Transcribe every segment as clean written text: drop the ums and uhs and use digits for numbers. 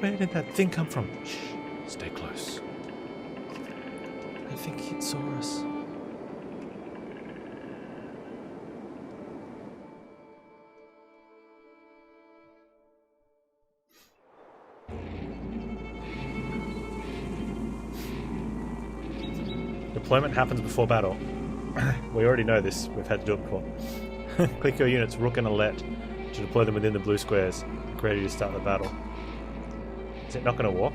Where did that thing come from? Shh. Stay close. I think it saw us. Deployment happens before battle. We already know this. We've had to do it before. Click your units, Rook and Alette, to deploy them within the blue squares. Get ready to start the battle. Is it not going to walk?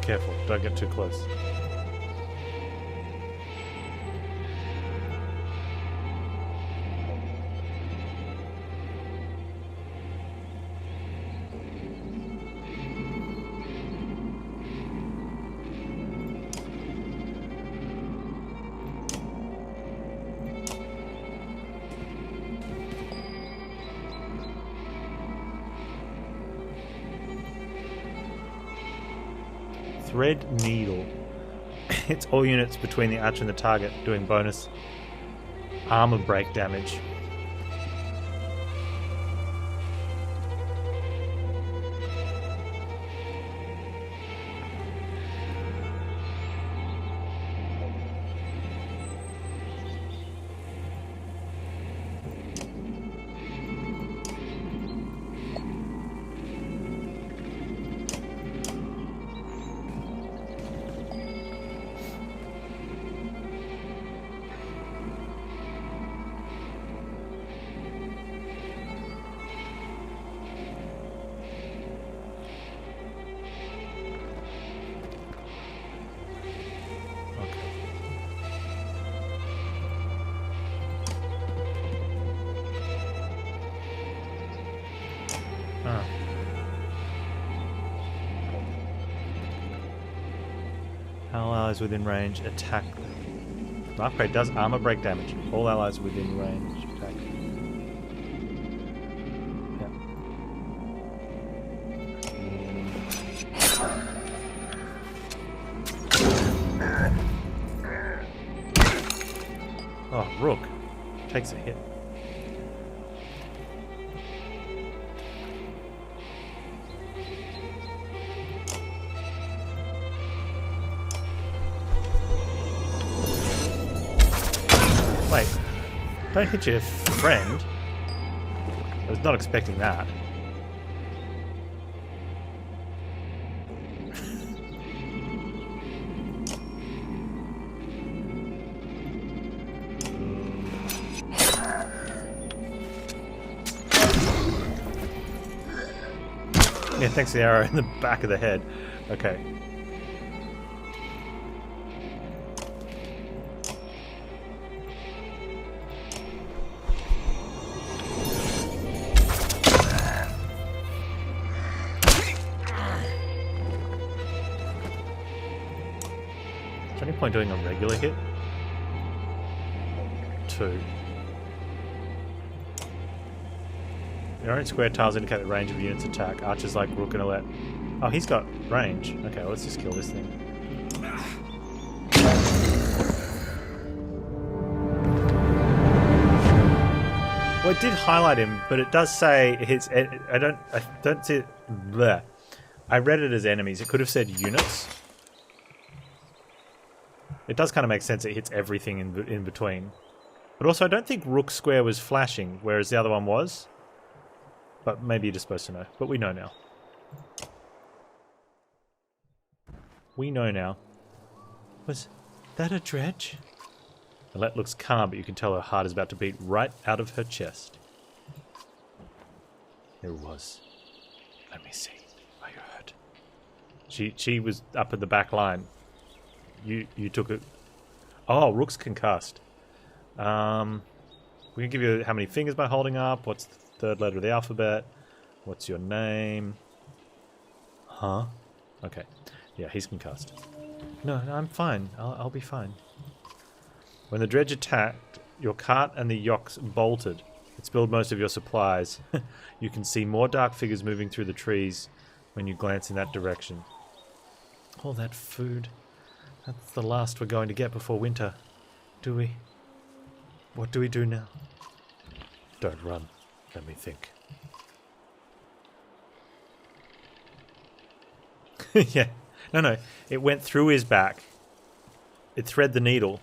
Careful, don't get too close. Thread Needle. Hits all units between the archer and the target, doing bonus armor break damage. All allies within range attack. The upgrade does armor break damage. All allies within range attack. Yeah. Oh, Rook takes a hit. Wait, don't hit your friend. I was not expecting that. Yeah, thanks for the arrow in the back of the head. Okay. Is there any point doing a regular hit? 2. The orange square tiles indicate the range of units attack. Archers like Rook and Alette. Oh, he's got range. Okay, well, let's just kill this thing. Well, it did highlight him, but it does say his. I don't see it. Bleh. I read it as enemies. It could have said units. It does kind of make sense. It hits everything in between. But also, I don't think Rook Square was flashing, whereas the other one was. But maybe you're just supposed to know. But we know now. We know now. Was that a dredge? Alette looks calm, but you can tell her heart is about to beat right out of her chest. It was. Let me see. Are you hurt? She was up at the back line. You took it. Oh, Rook's concussed. We can give you how many fingers by holding up. What's the third letter of the alphabet? What's your name? Huh? Okay. Yeah, he's concussed. No, I'm fine. I'll be fine. When the dredge attacked, your cart and the yokes bolted. It spilled most of your supplies. You can see more dark figures moving through the trees when you glance in that direction. All that food. That's the last we're going to get before winter. Do we? What do we do now? Don't run. Let me think. Yeah. No. It went through his back. It thread the needle.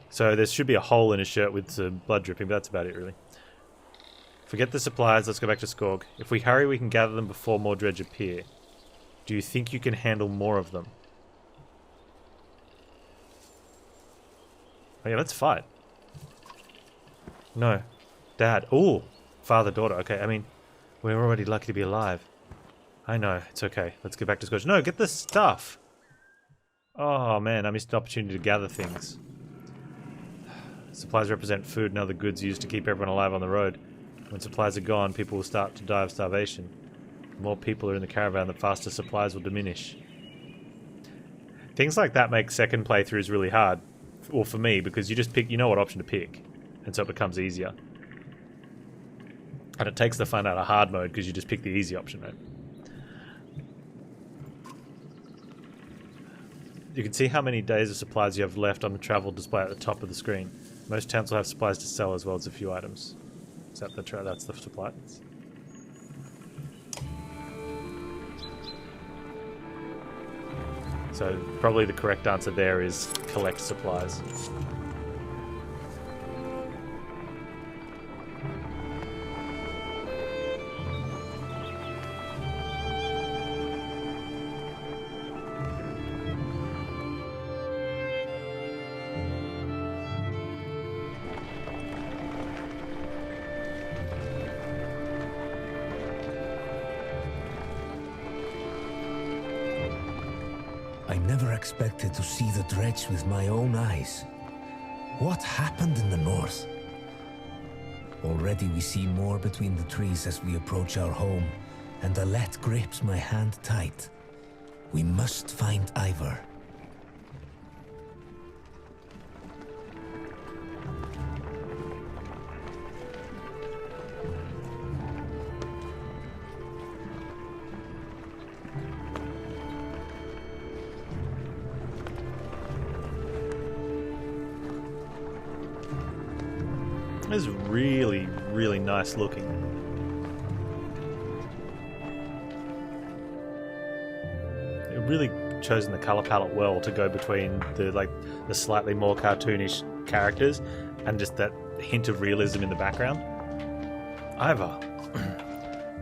So there should be a hole in his shirt with some blood dripping, but that's about it, really. Forget the supplies. Let's go back to Skorg. If we hurry, we can gather them before more dredge appear. Do you think you can handle more of them? Okay, let's fight. No. Dad. Ooh. Father, daughter. Okay, I mean, we're already lucky to be alive. I know. It's okay. Let's get back to Skorg. No, get the stuff. Oh, man. I missed an opportunity to gather things. Supplies represent food and other goods used to keep everyone alive on the road. When supplies are gone, people will start to die of starvation. The more people are in the caravan, the faster supplies will diminish. Things like that make second playthroughs really hard. Or for me, because you just pick, you know what option to pick. And so it becomes easier. And it takes the fun out of hard mode because you just pick the easy option, right? You can see how many days of supplies you have left on the travel display at the top of the screen. Most towns will have supplies to sell as well as a few items. Is that that's the supplies? So probably the correct answer there is collect supplies. I never expected to see the dredge with my own eyes. What happened in the north? Already we see more between the trees as we approach our home, and Alette grips my hand tight. We must find Ivar. This is really, really nice looking. It really chosen the color palette well to go between the slightly more cartoonish characters and just that hint of realism in the background. Ivar.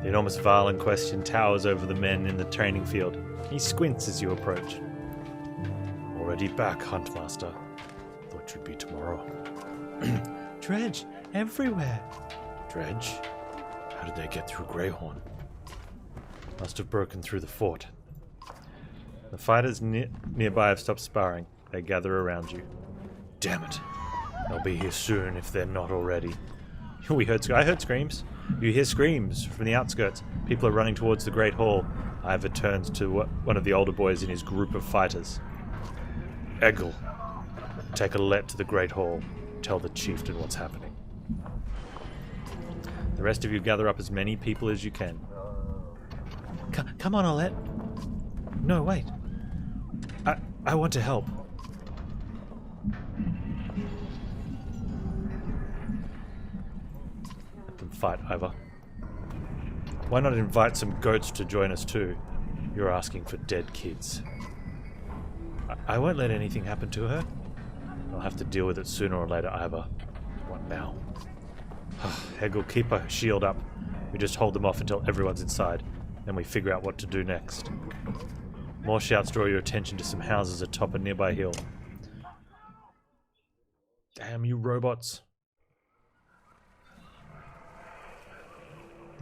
The enormous vial in question towers over the men in the training field. He squints as you approach. Already back, Huntmaster. Thought you'd be tomorrow. Dredge, everywhere. Dredge? How did they get through Greyhorn? Must have broken through the fort. The fighters nearby have stopped sparring. They gather around you. Damn it. They'll be here soon if they're not already. I heard screams. You hear screams from the outskirts. People are running towards the Great Hall. Ivar turns to one of the older boys in his group of fighters. Egil, take Alette to the Great Hall. Tell the chieftain what's happening. The rest of you gather up as many people as you can. Come on, Alette. No, wait. I want to help. Let them fight, Ivar. Why not invite some goats to join us too? You're asking for dead kids. I won't let anything happen to her. I'll have to deal with it sooner or later, Ivar. What now? Egil, keep a shield up. We just hold them off until everyone's inside. Then we figure out what to do next. More shouts draw your attention to some houses atop a nearby hill. Damn you robots.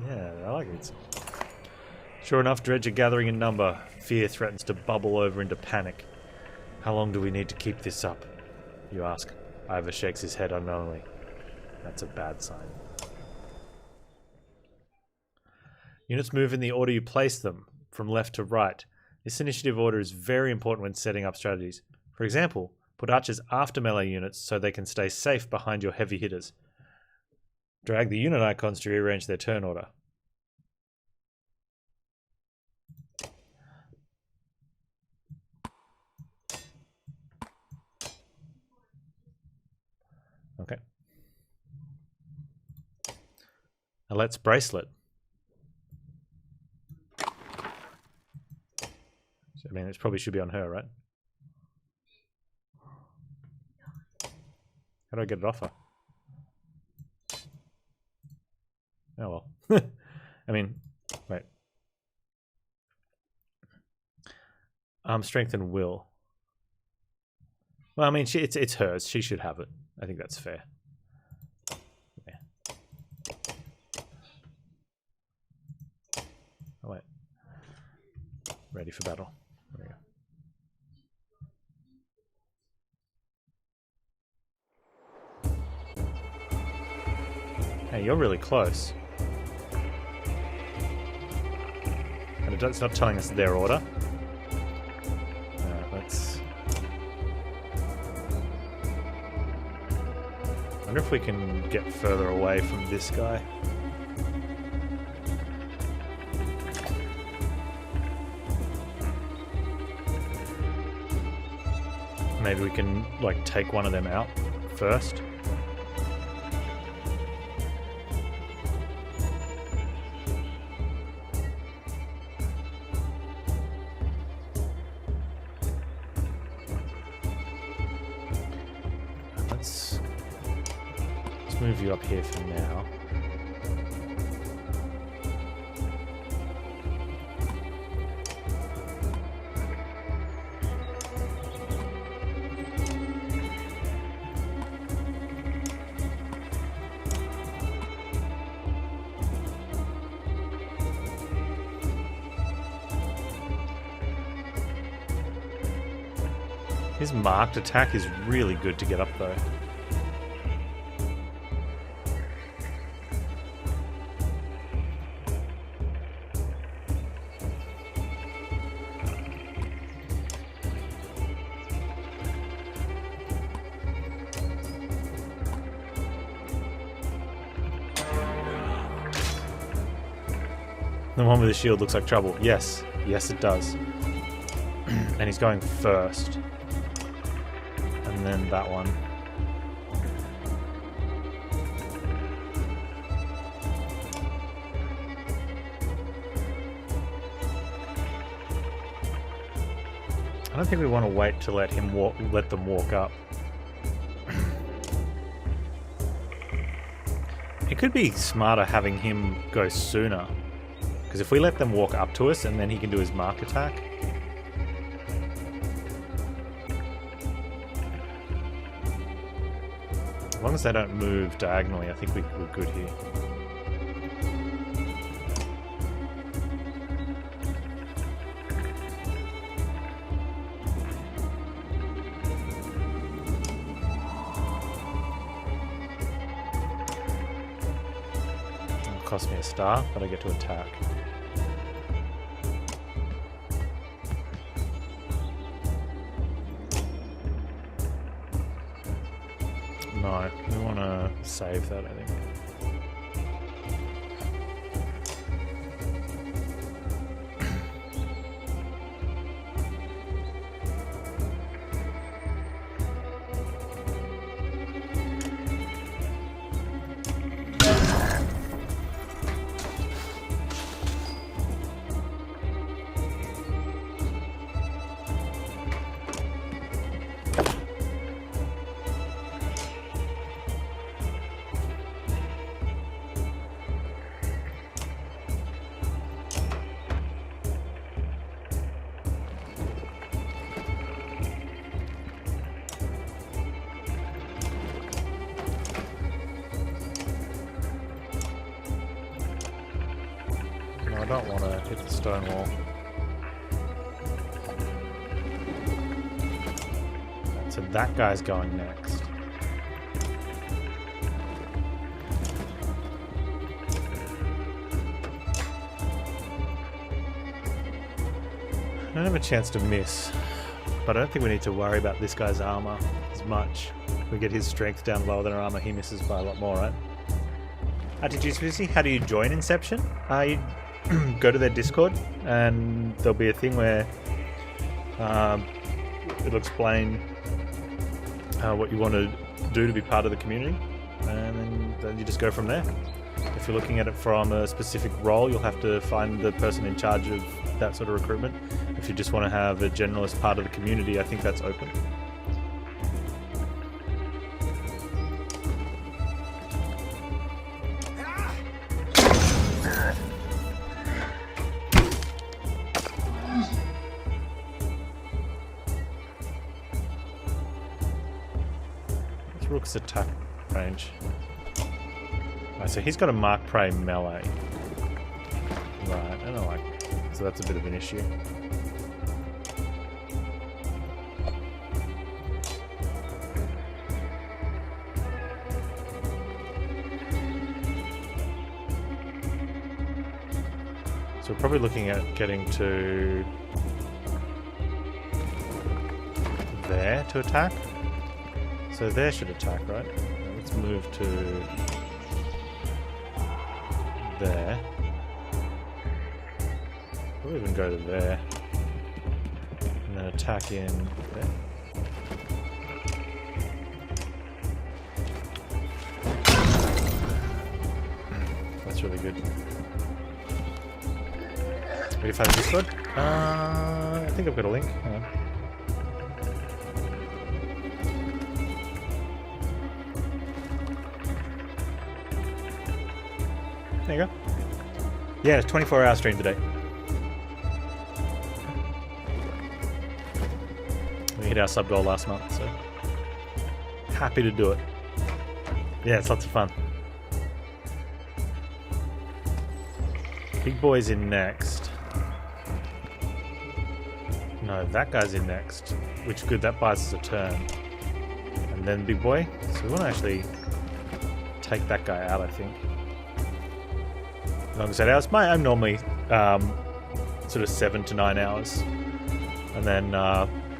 Yeah, I like it. Sure enough, dredge are gathering in number. Fear threatens to bubble over into panic. How long do we need to keep this up? You ask. Ivar shakes his head unknowingly. That's a bad sign. Units move in the order you place them, from left to right. This initiative order is very important when setting up strategies. For example, put archers after melee units so they can stay safe behind your heavy hitters. Drag the unit icons to rearrange their turn order. A Let's bracelet. So, I mean, it probably should be on her, right? How do I get it off her? Oh well. I mean, wait. Strength and will. Well, I mean, it's hers. She should have it. I think that's fair. Yeah. Oh wait. Ready for battle. There we go. Hey, you're really close. And it's not telling us their order. Let's... I wonder if we can get further away from this guy. Maybe we can, like, take one of them out first. Let's move you up here for now. His marked attack is really good to get up though. The one with the shield looks like trouble. Yes. Yes, it does. And he's going first. And then that one. I don't think we want to wait to let him walk. Let them walk up. It could be smarter having him go sooner. Because if we let them walk up to us and then he can do his mark attack. As long as they don't move diagonally, I think we're good here. It'll cost me a star, but I get to attack. No, we want to save that, I think. I don't want to hit the stone wall. So that guy's going next. I don't have a chance to miss, but I don't think we need to worry about this guy's armor as much. If we get his strength down lower than our armor, he misses by a lot more, right? Did you see how do you join Inception? You go to their Discord and there'll be a thing where it'll explain what you want to do to be part of the community, and then you just go from there. If you're looking at it from a specific role, you'll have to find the person in charge of that sort of recruitment. If you just want to have a generalist part of the community, I think that's open. What's Rook's attack range? Right, so he's got a mark prey melee. Right, I don't like. So that's a bit of an issue. So we're probably looking at getting to there to attack. So there should attack, right? Now let's move to there. We'll even go to there. And then attack in there. That's really good. Ready to find the Discord? I think I've got a link. Hang on. There you go. Yeah, it's 24-hour stream today. We hit our sub goal last month, so happy to do it. Yeah, it's lots of fun. Big boy's in next. No, that guy's in next. Which good, that buys us a turn. And then big boy. So we want to actually take that guy out, I think. Long as 8 hours. I'm normally sort of 7 to 9 hours. And then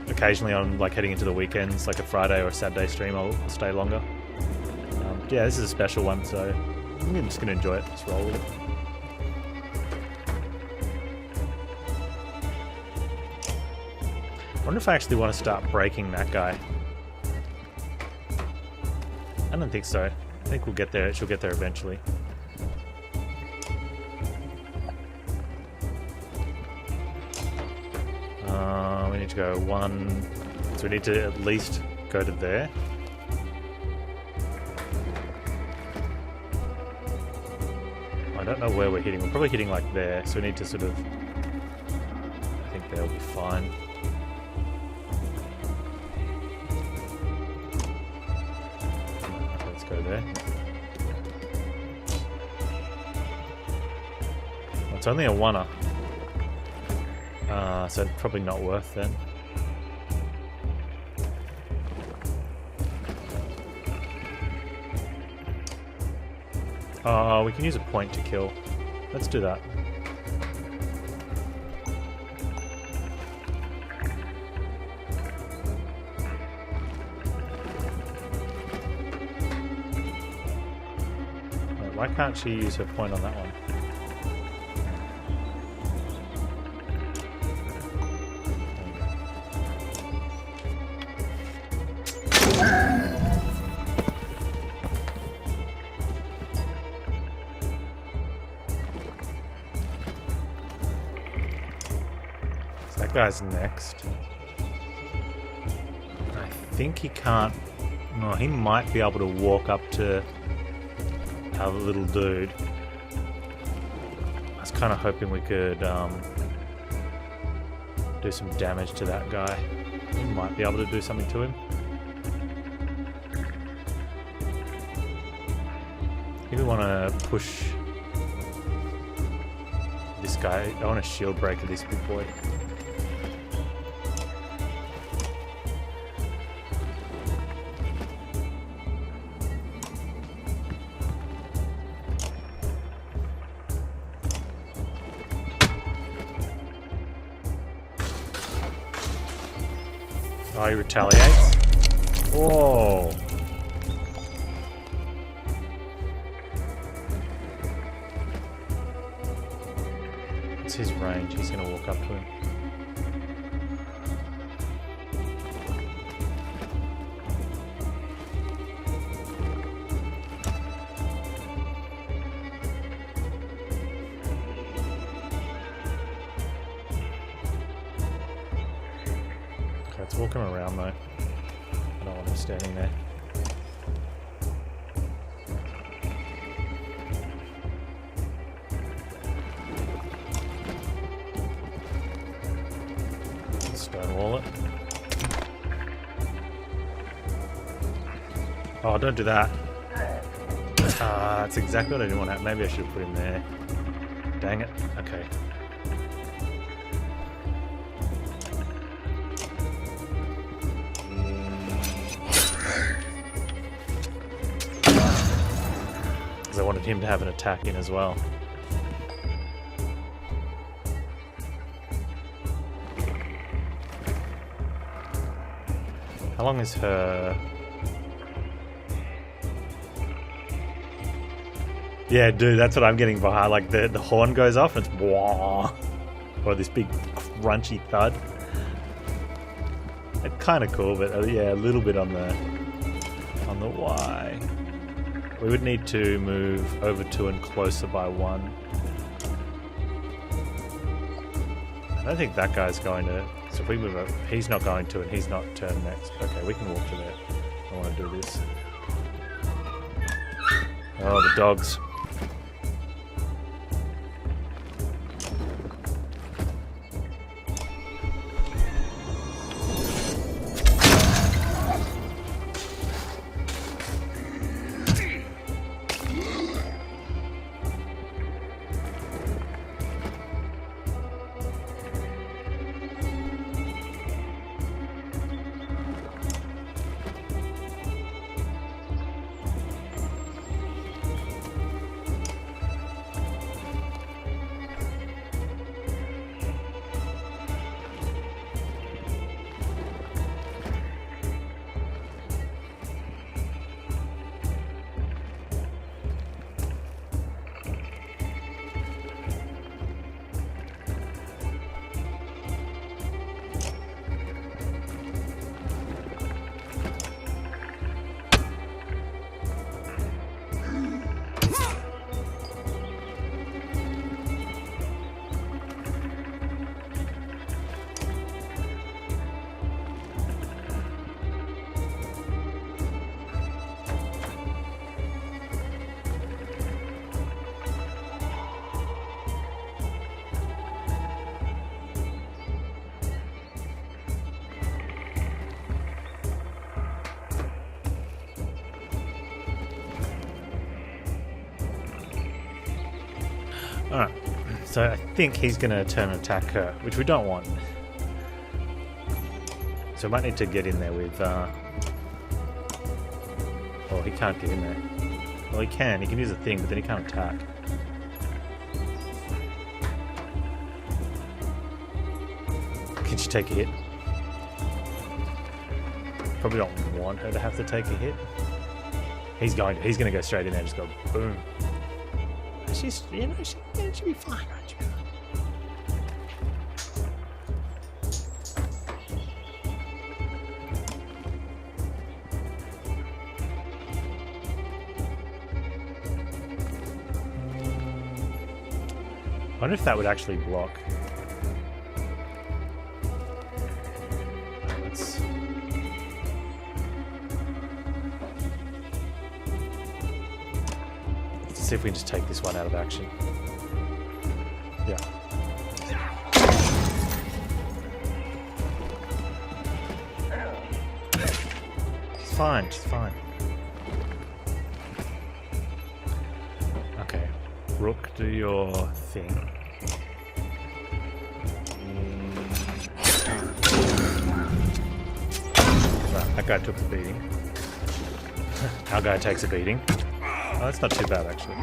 occasionally on like heading into the weekends, like a Friday or a Saturday stream, I'll stay longer. Yeah, this is a special one, so I'm just going to enjoy it. Just roll with it. I wonder if I actually want to start breaking that guy. I don't think so. I think we'll get there. She'll get there eventually. We need to go one. So we need to at least go to there. I don't know where we're hitting. We're probably hitting like there. So we need to sort of. I think they'll be fine. There. Well, it's only a oneer, so probably not worth then. Oh, we can use a point to kill. Let's do that. Why can't she use her point on that one? So that guy's next. I think he can't... No, he might be able to walk up to our little dude. I was kind of hoping we could do some damage to that guy. We might be able to do something to him. I think we want to push this guy. I want to shield breaker this big boy. Oh, he retaliates. Whoa. What's his range? He's going to walk up to him. Knock him around though. I don't want him standing there. Stonewall it. Oh, don't do that. Ah, that's exactly what I didn't want to have. Maybe I should have put him there. Dang it. Okay. Because I wanted him to have an attack in as well. How long is her... Yeah, dude, that's what I'm getting behind. Like, the horn goes off and it's... Wah! Or this big crunchy thud. It's kind of cool, but yeah, a little bit on the Y. We would need to move over 2 and closer by 1. I don't think that guy's going to... So if we move over... He's not going to, and he's not turn next. Okay, we can walk to there. I want to do this. Oh, the dogs. Alright, so I think he's going to turn and attack her, which we don't want. So we might need to get in there with... Oh, he can't get in there. Well, he can use a thing, but then he can't attack. Can she take a hit? Probably don't want her to have to take a hit. He's going to go straight in there and just go boom. She's, you know, she'll be fine, won't you? I wonder if that would actually block. Let's see if we can just take this one out of action. Yeah. She's fine, she's fine. Okay. Rook, do your thing. Right, that guy took a beating. Our guy takes a beating. Oh, that's not too bad, actually.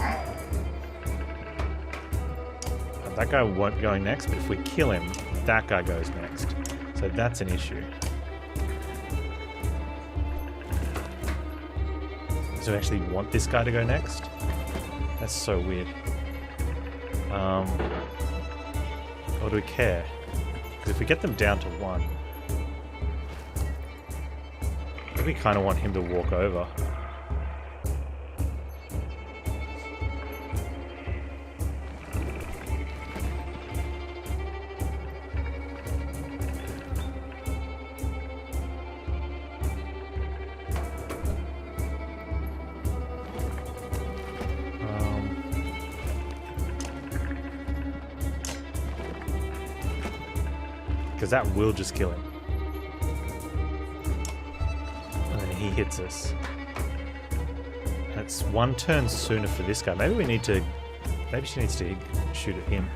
That guy won't go next, but if we kill him, that guy goes next. So that's an issue. So we actually want this guy to go next? That's so weird. Or do we care? Because if we get them down to 1, I think we kind of want him to walk over. because that will just kill him. And then he hits us. That's one turn sooner for this guy. Maybe we need to... Maybe she needs to shoot at him.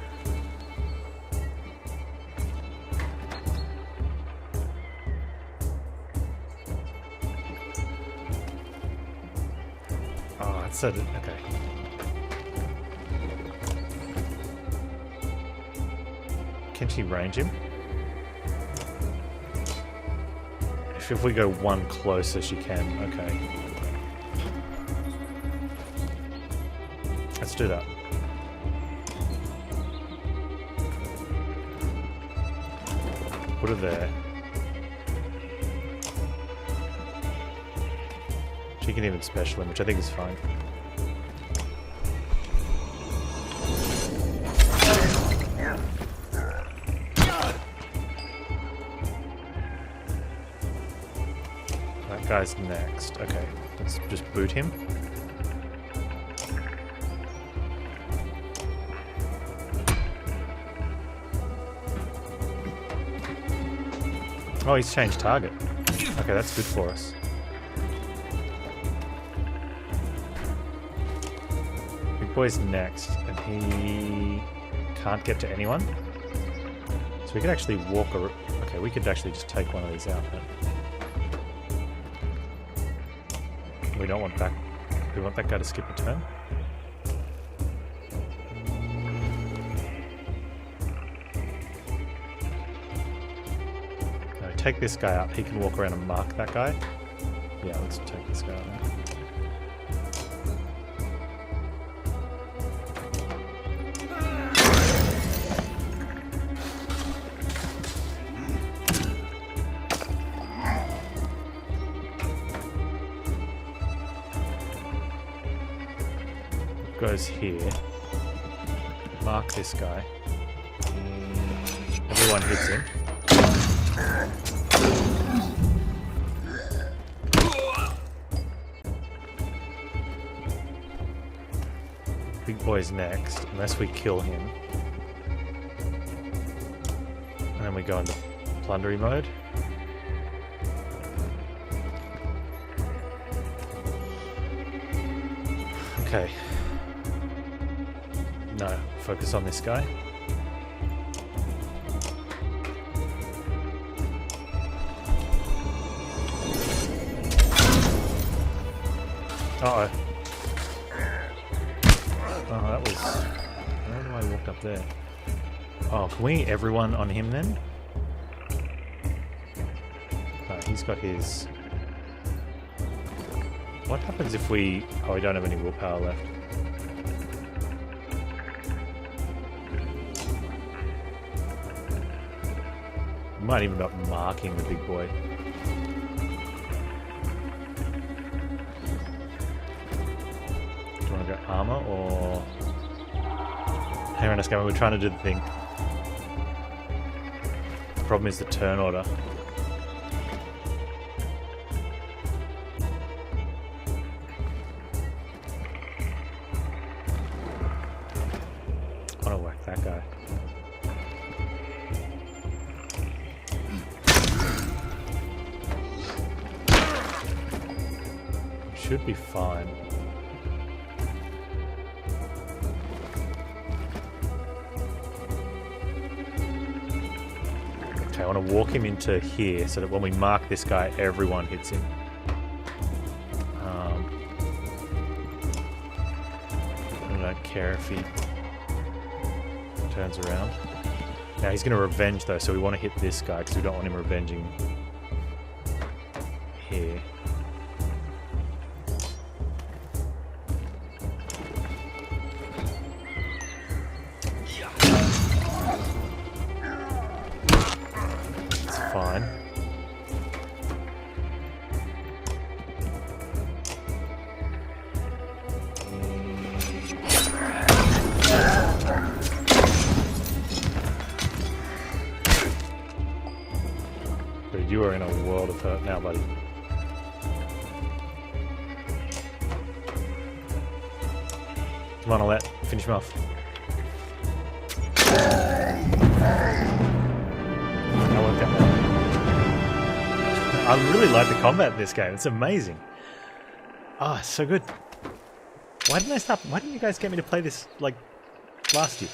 Oh, that's so... Okay. Can she range him? If we go one closer, she can. Okay. Let's do that. Put her there. She can even special him, which I think is fine. That guy's next. Okay, let's just boot him. Oh, he's changed target. Okay, that's good for us. Big boy's next, and he can't get to anyone. So we could actually walk a... Okay, we could actually just take one of these out then. We don't want that... We want that guy to skip a turn. Take this guy out. He can walk around and mark that guy. Yeah, let's take this guy out. Goes here. Mark this guy. Everyone hits him. Big boy's next, unless we kill him. And then we go into plundery mode. Okay. No, focus on this guy. Uh-oh. Oh, that was... Where do I walk up there? Oh, can we everyone on him then? Oh, he's got his... What happens if we... Oh, we don't have any willpower left. We might even end up marking the big boy. Armor or hang on a second, we're trying to do the thing. The problem is the turn order. I want to whack that guy. Should be fine. I want to walk him into here so that when we mark this guy, everyone hits him. I don't care if he turns around. Now he's going to revenge though, so we want to hit this guy because we don't want him revenging here. Fine. Dude, you are in a world of hurt now, buddy. Come on, Alette. Finish him off. That worked out well. I really like the combat in this game. It's amazing. Ah, oh, so good. Why didn't I stop? Why didn't you guys get me to play this like last year?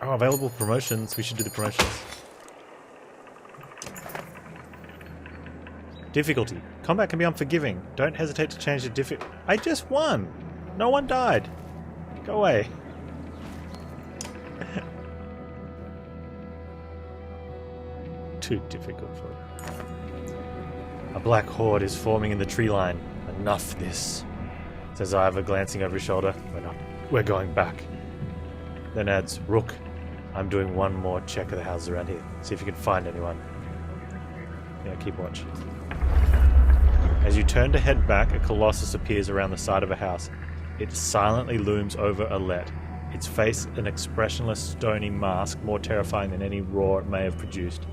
Oh, available promotions. We should do the promotions. Difficulty. Combat can be unforgiving. Don't hesitate to change the difficulty. I just won. No one died. Go away. Too difficult for it. A black horde is forming in the tree line. Enough this, says Ivor, glancing over his shoulder. We're not. We're going back. Then adds, Rook, I'm doing one more check of the houses around here. See if you can find anyone. Yeah, keep watch. As you turn to head back, a colossus appears around the side of a house. It silently looms over Alette. Its face an expressionless, stony mask, more terrifying than any roar it may have produced.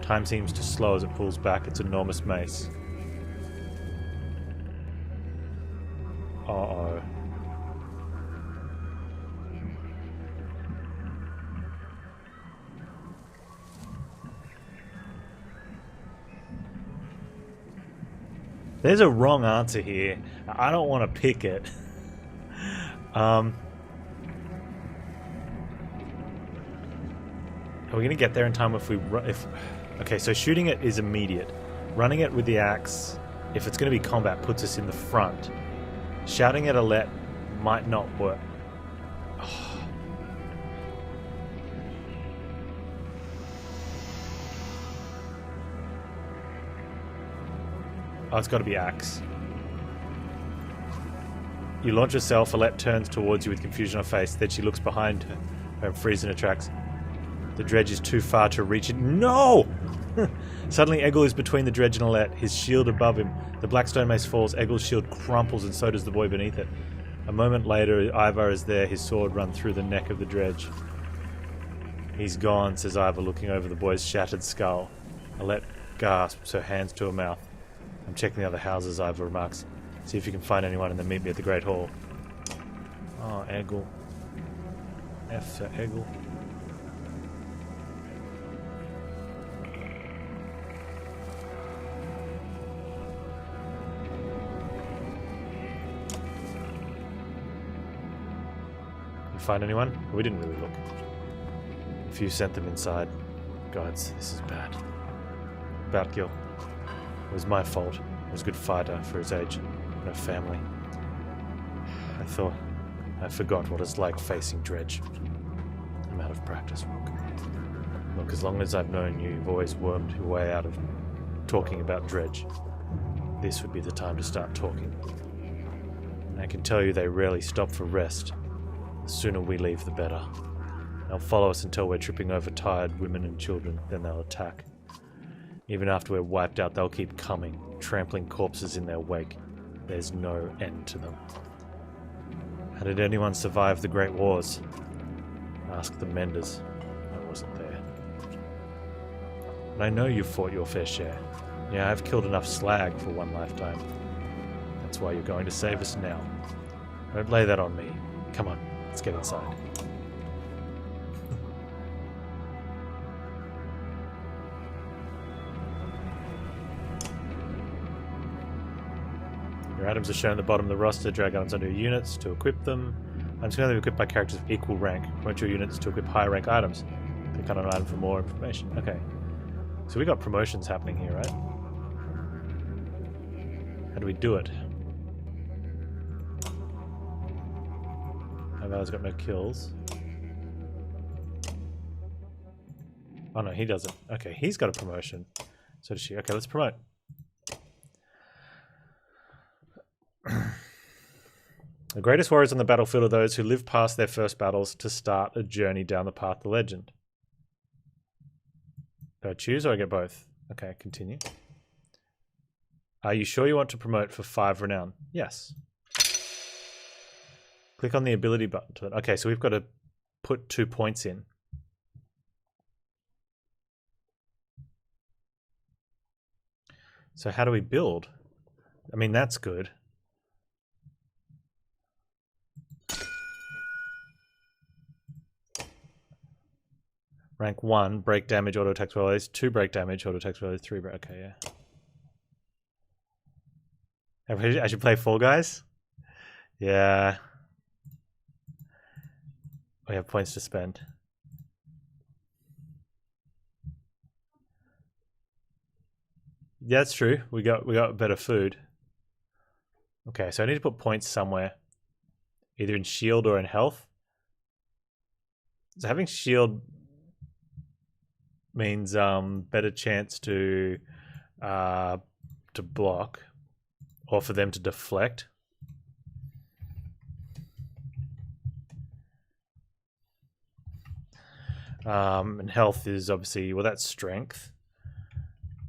Time seems to slow as it pulls back its enormous mace. Uh-oh. There's a wrong answer here. I don't want to pick it. Are we going to get there in time if we run? Okay, so shooting it is immediate. Running it with the axe, if it's going to be combat, puts us in the front. Shouting at Alette might not work. Oh, it's got to be axe. You launch yourself. Alette turns towards you with confusion on her face. Then she looks behind her and freezes in her tracks. The dredge is too far to reach it. No! Suddenly, Eggle is between the dredge and Alette, his shield above him. The black stone mace falls. Eggle's shield crumples, and so does the boy beneath it. A moment later, Ivar is there, his sword run through the neck of the dredge. He's gone, says Ivar, looking over the boy's shattered skull. Alette gasps, her hands to her mouth. I'm checking the other houses, Ivar remarks. See if you can find anyone and then meet me at the Great Hall. Oh, Eggle. F for Eggle. You find anyone? We didn't really look. A few sent them inside. Gods, this is bad. About Gil. It was my fault. He was a good fighter for his age. No family. I forgot what it's like facing Dredge. I'm out of practice, Rook. Look, as long as I've known you, you've always wormed your way out of talking about Dredge. This would be the time to start talking. And I can tell you they rarely stop for rest. The sooner we leave, the better. They'll follow us until we're tripping over tired women and children, then they'll attack. Even after we're wiped out, they'll keep coming, trampling corpses in their wake. There's no end to them. How did anyone survive the Great Wars? Ask the Menders. I wasn't there. But I know you've fought your fair share. Yeah, I've killed enough slag for one lifetime. That's why you're going to save us now. Don't lay that on me. Come on, let's get inside. Your items are shown at the bottom of the roster. Drag items under your units to equip them. Items can only be equipped by characters of equal rank. Promote your units to equip higher rank items. Click on an item for more information. Okay. So we got promotions happening here, right? How do we do it? Ivar's got no kills. Oh no, he doesn't. Okay, he's got a promotion. So does she. Okay, let's promote. The greatest warriors on the battlefield are those who live past their first battles to start a journey down the path of legend. Do I choose or I get both? Okay, continue. Are you sure you want to promote for 5 renown? Yes. Click on the ability button. Okay, so we've got to put 2 points in. So how do we build? I mean, that's good. Rank 1, break damage, auto attacks while released. 2 break damage, auto attacks while released. 3 break. Okay, yeah. I should play Fall Guys? Yeah. We have points to spend. Yeah, that's true. We got better food. Okay, so I need to put points somewhere. Either in shield or in health. So having shield means better chance to block or for them to deflect. And health is obviously, well, that's strength,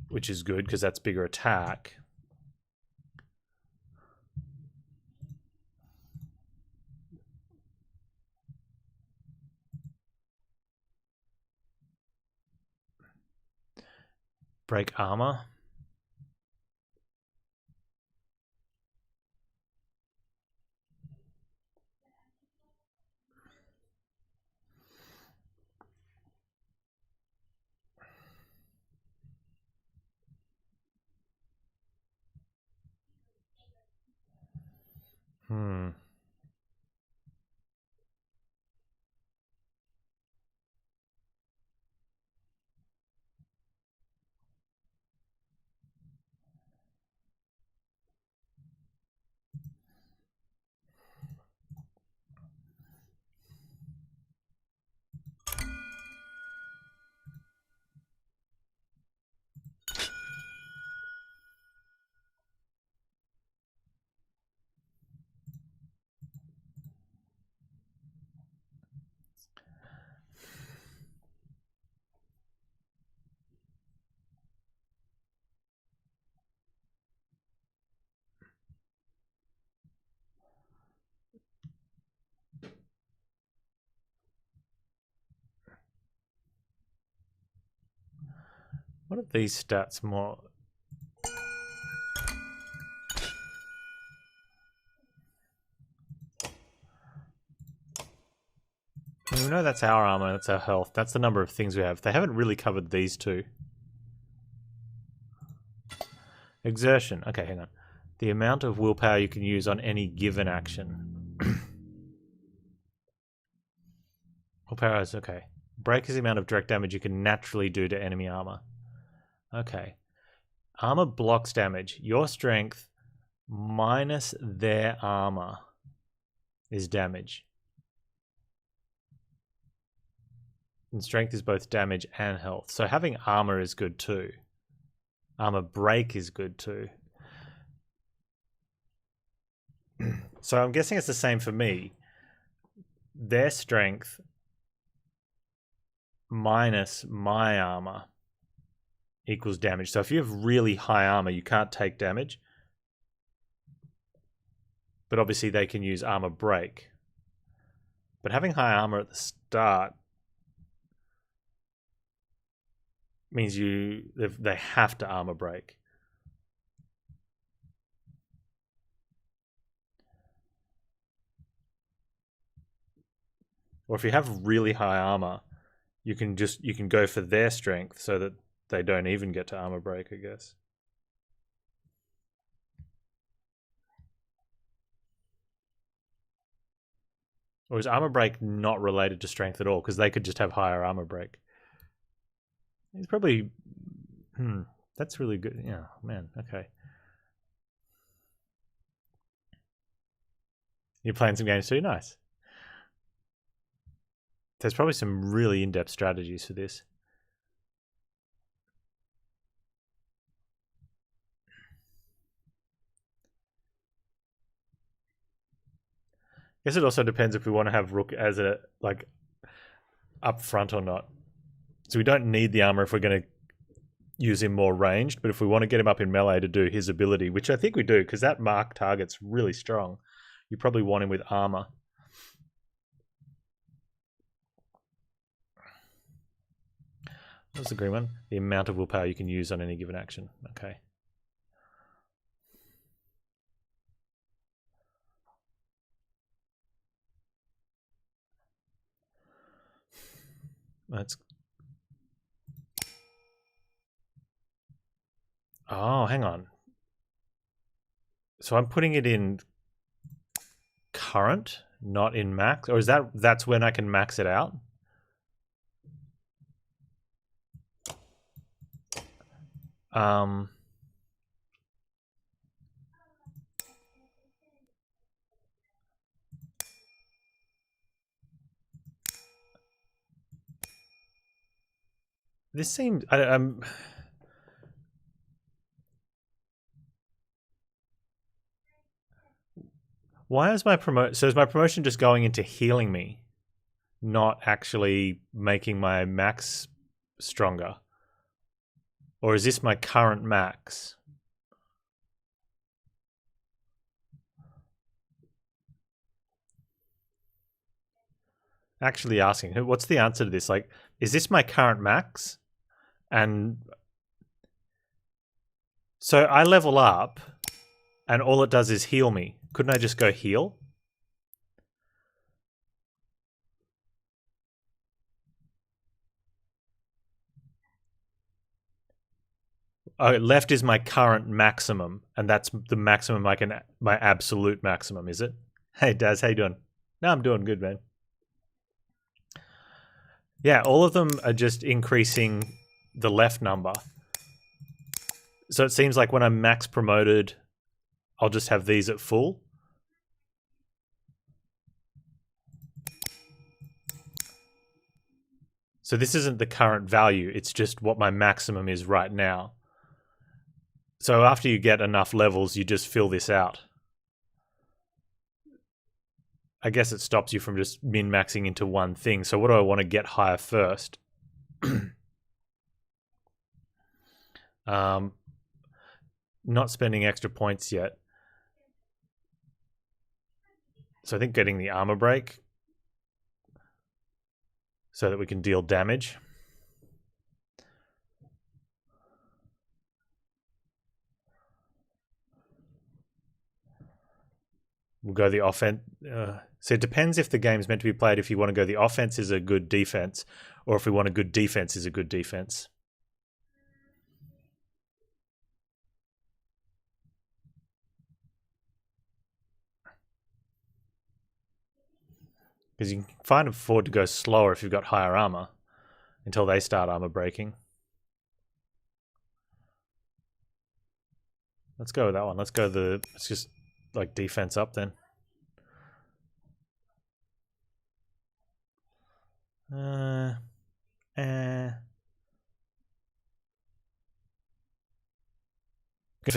which is good because that's bigger attack. Break armor. What are these stats more? We know that's our armor, that's our health. That's the number of things we have. They haven't really covered these two. Exertion. Okay, hang on. The amount of willpower you can use on any given action. Willpower is okay. Break is the amount of direct damage you can naturally do to enemy armor. Okay. Armor blocks damage. Your strength minus their armor is damage. And strength is both damage and health. So having armor is good too. Armor break is good too. So I'm guessing it's the same for me. Their strength minus my armor equals damage. So if you have really high armor, you can't take damage. But obviously they can use armor break. But having high armor at the start means they have to armor break. Or if you have really high armor, you can go for their strength so that they don't even get to armor break, I guess. Or is armor break not related to strength at all? Because they could just have higher armor break. It's probably... that's really good. Yeah, man, okay. You're playing some games too? Nice. There's probably some really in-depth strategies for this. I guess it also depends if we want to have Rook as a, like, up front or not. So we don't need the armor if we're going to use him more ranged, but if we want to get him up in melee to do his ability, which I think we do, because that mark target's really strong, you probably want him with armor. What's the green one? The amount of willpower you can use on any given action. Okay. That's Oh, hang on. So I'm putting it in current, not in max, or is that's when I can max it out? This seems why is my promotion? So is my promotion just going into healing me, not actually making my max stronger? Or is this my current max? Actually asking, what's the answer to this? Like, is this my current max? And so I level up and all it does is heal me. Couldn't I just go heal? Oh, left is my current maximum, and that's the maximum I can, my absolute maximum, is it? Hey Daz, how you doing? No, I'm doing good, man. Yeah, all of them are just increasing the left number. So it seems like when I'm max promoted, I'll just have these at full. So this isn't the current value, it's just what my maximum is right now. So after you get enough levels, you just fill this out. I guess it stops you from just min-maxing into one thing. So what do I want to get higher first? Not spending extra points yet. So I think getting the armor break so that we can deal damage. We'll go the offense. So it depends if the game's meant to be played if you want to go the offense is a good defense or if we want a good defense is a good defense. Because you can find afford to go slower if you've got higher armor until they start armor breaking. Let's go with that one. Let's just like defense up then. For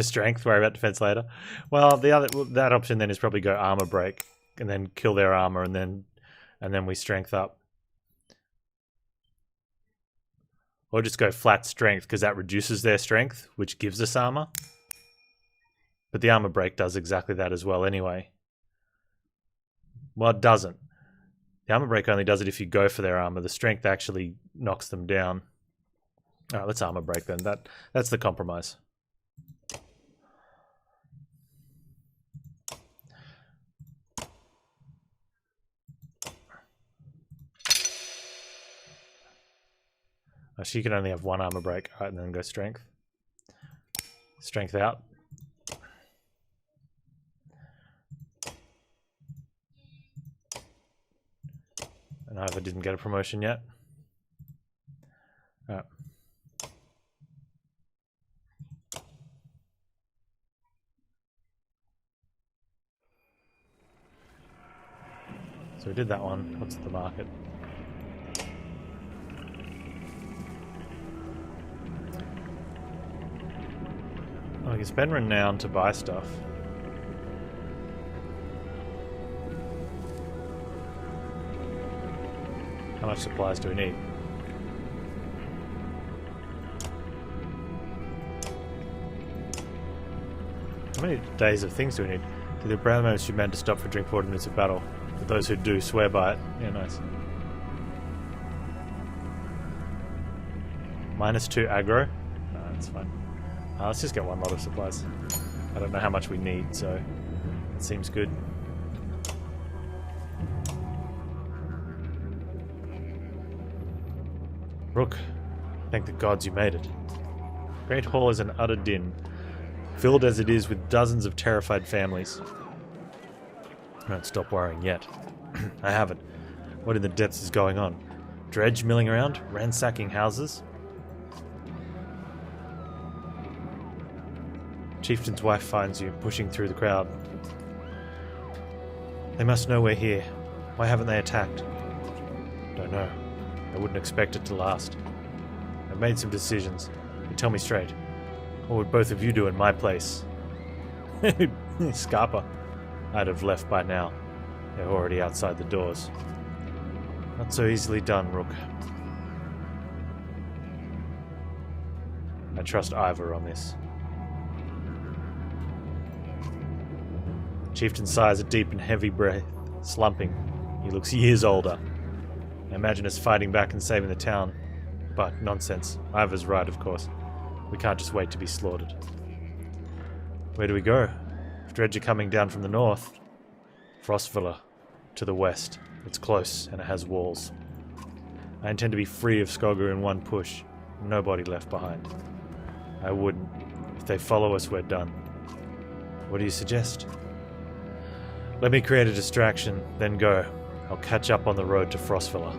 strength, worry about defense later. Well, that option then is probably go armor break and then kill their armor and then we strength up. Or just go flat strength because that reduces their strength, which gives us armor. But the armor break does exactly that as well anyway. Well, it doesn't. The armor break only does it if you go for their armor. The strength actually knocks them down. Alright, let's armor break then. That's the compromise. Oh, so you can only have one armor break. Alright, and then go strength. Strength out. And I didn't get a promotion yet. Alright. So we did that one. What's the market? Oh, I can spend renown to buy stuff. How much supplies do we need? How many days of things do we need? Do the brown moments you meant to stop for drink 40 minutes of battle? For those who do, swear by it. Yeah, nice. -2 aggro? No, that's fine. Let's just get one lot of supplies. I don't know how much we need, so it seems good. Rook, thank the gods you made it. Great Hall is an utter din, filled as it is with dozens of terrified families. I don't stop worrying yet. I haven't. What in the depths is going on? Dredge milling around, ransacking houses? Chieftain's wife finds you, pushing through the crowd. They must know we're here. Why haven't they attacked? Don't know. I wouldn't expect it to last. I've made some decisions. You tell me straight. What would both of you do in my place? Scarpa. I'd have left by now. They're already outside the doors. Not so easily done, Rook. I trust Ivor on this. Chieftain sighs a deep and heavy breath, slumping. He looks years older. I imagine us fighting back and saving the town. But nonsense. Ivor's right, of course. We can't just wait to be slaughtered. Where do we go? If Dredge are coming down from the north. Frostvilla. To the west. It's close, and it has walls. I intend to be free of Skogger in one push. Nobody left behind. I wouldn't. If they follow us, we're done. What do you suggest? Let me create a distraction, then go. I'll catch up on the road to Frostvilla.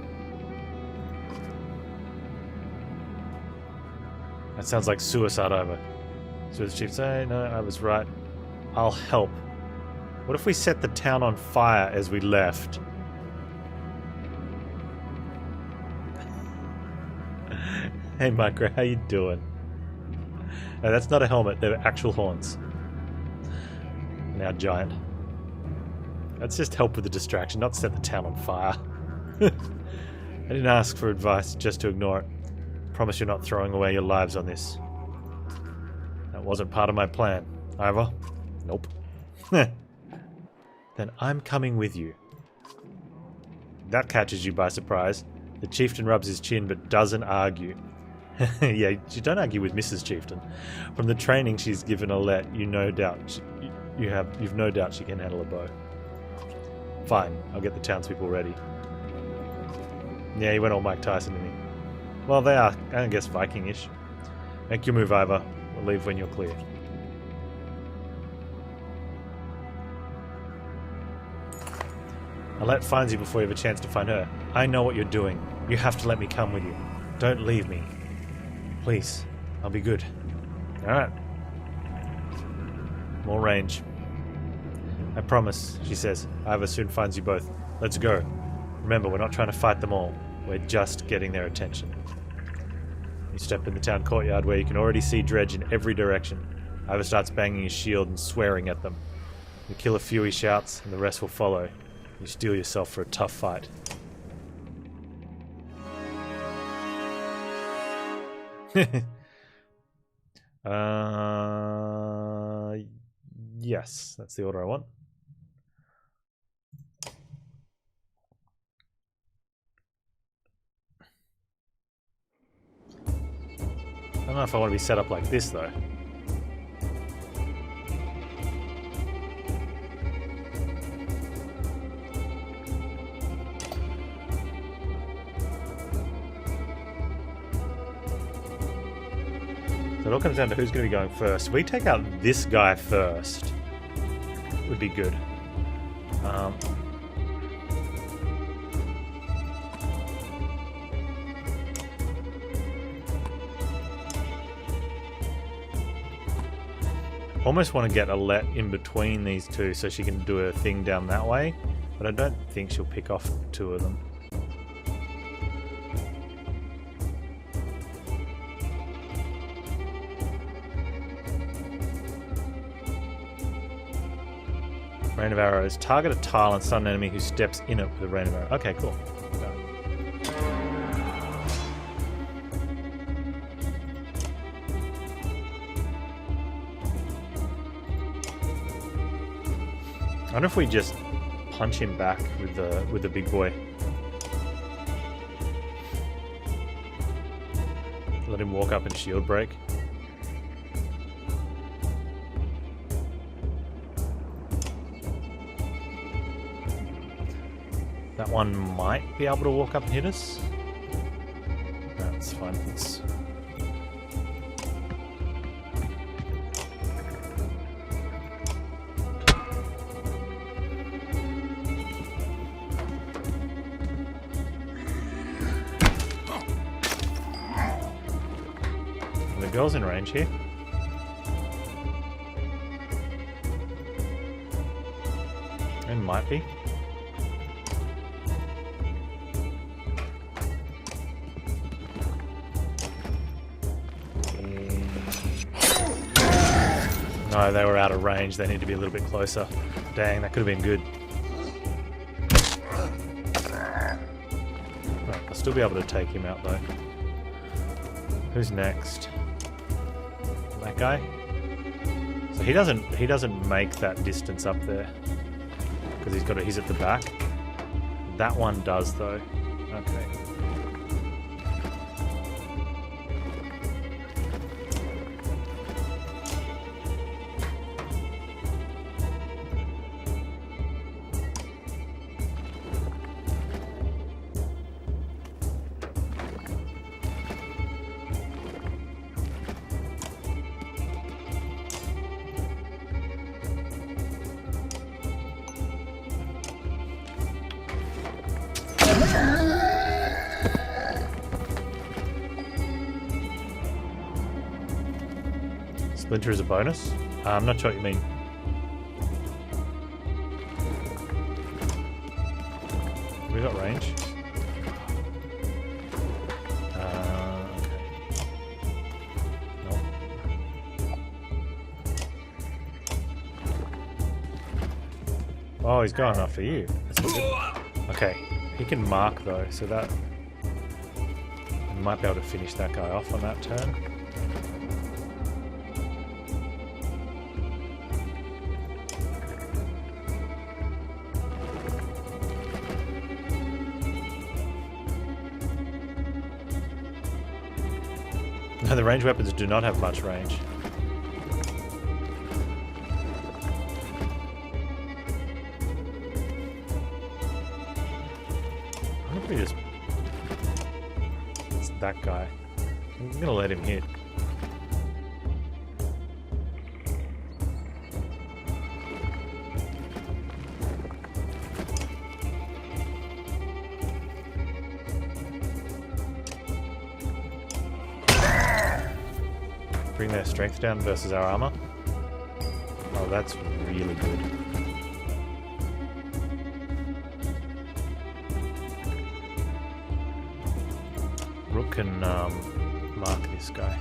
That sounds like suicide, Ivor. So the chief say, no, I was right. I'll help. What if we set the town on fire as we left? Hey, Micro, how you doing? No, that's not a helmet. They're actual horns. Now giant. That's just help with the distraction, not set the town on fire. I didn't ask for advice, just to ignore it. Promise you're not throwing away your lives on this. That wasn't part of my plan. Ivor? Nope. Then I'm coming with you. That catches you by surprise. The chieftain rubs his chin but doesn't argue. Yeah, you don't argue with Mrs. Chieftain. From the training she's given Alette, you've no doubt she can handle a bow. Fine, I'll get the townspeople ready. Yeah, he went all Mike Tyson, didn't he? Well, they are, I guess, Viking-ish. Make your move, Ivor. We'll leave when you're clear. Alette finds you before you have a chance to find her. I know what you're doing. You have to let me come with you. Don't leave me. Please. I'll be good. Alright. More range. I promise, she says. Ivor soon finds you both. Let's go. Remember, we're not trying to fight them all. We're just getting their attention. You step in the town courtyard where you can already see Dredge in every direction. Ivor starts banging his shield and swearing at them. You kill a few, he shouts, and the rest will follow. You steel yourself for a tough fight. Yes, that's the order I want. I don't know if I want to be set up like this, though. So it all comes down to who's going to be going first. If we take out this guy first, would be good. Almost want to get Alette in between these two so she can do her thing down that way, but I don't think she'll pick off two of them. Rain of arrows. Target a tile and stun an enemy who steps in it with a rain of arrows. Okay, cool. I wonder if we just punch him back with the big boy. Let him walk up and shield break. That one might be able to walk up and hit us. No, that's fine. the girl's in range here. It might be. No, they were out of range. They need to be a little bit closer. Dang, that could have been good. Right, I'll still be able to take him out though. Who's next? That guy? So he doesn't make that distance up there. Because he's at the back. That one does though. Okay. Splinter is a bonus? I'm not sure what you mean. We got range. Okay. Nope. Oh, he's going after you. That's not good. Okay, he can mark though, so that we might be able to finish that guy off on that turn. No, the ranged weapons do not have much range. What if we just... It's that guy. I'm gonna let him hit. Bring their strength down versus our armor. Oh, that's really good. Rook can mark this guy.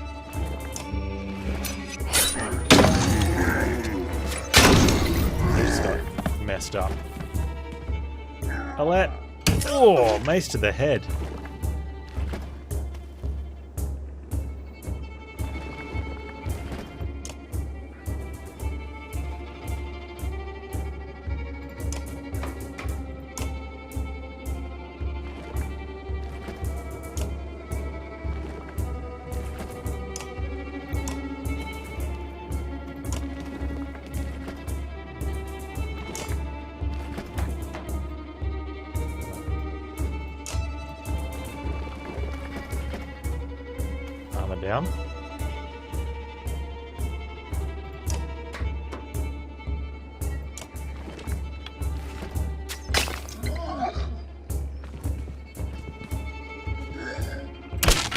He just got messed up. Alette! Oh, mace to the head. Armor down.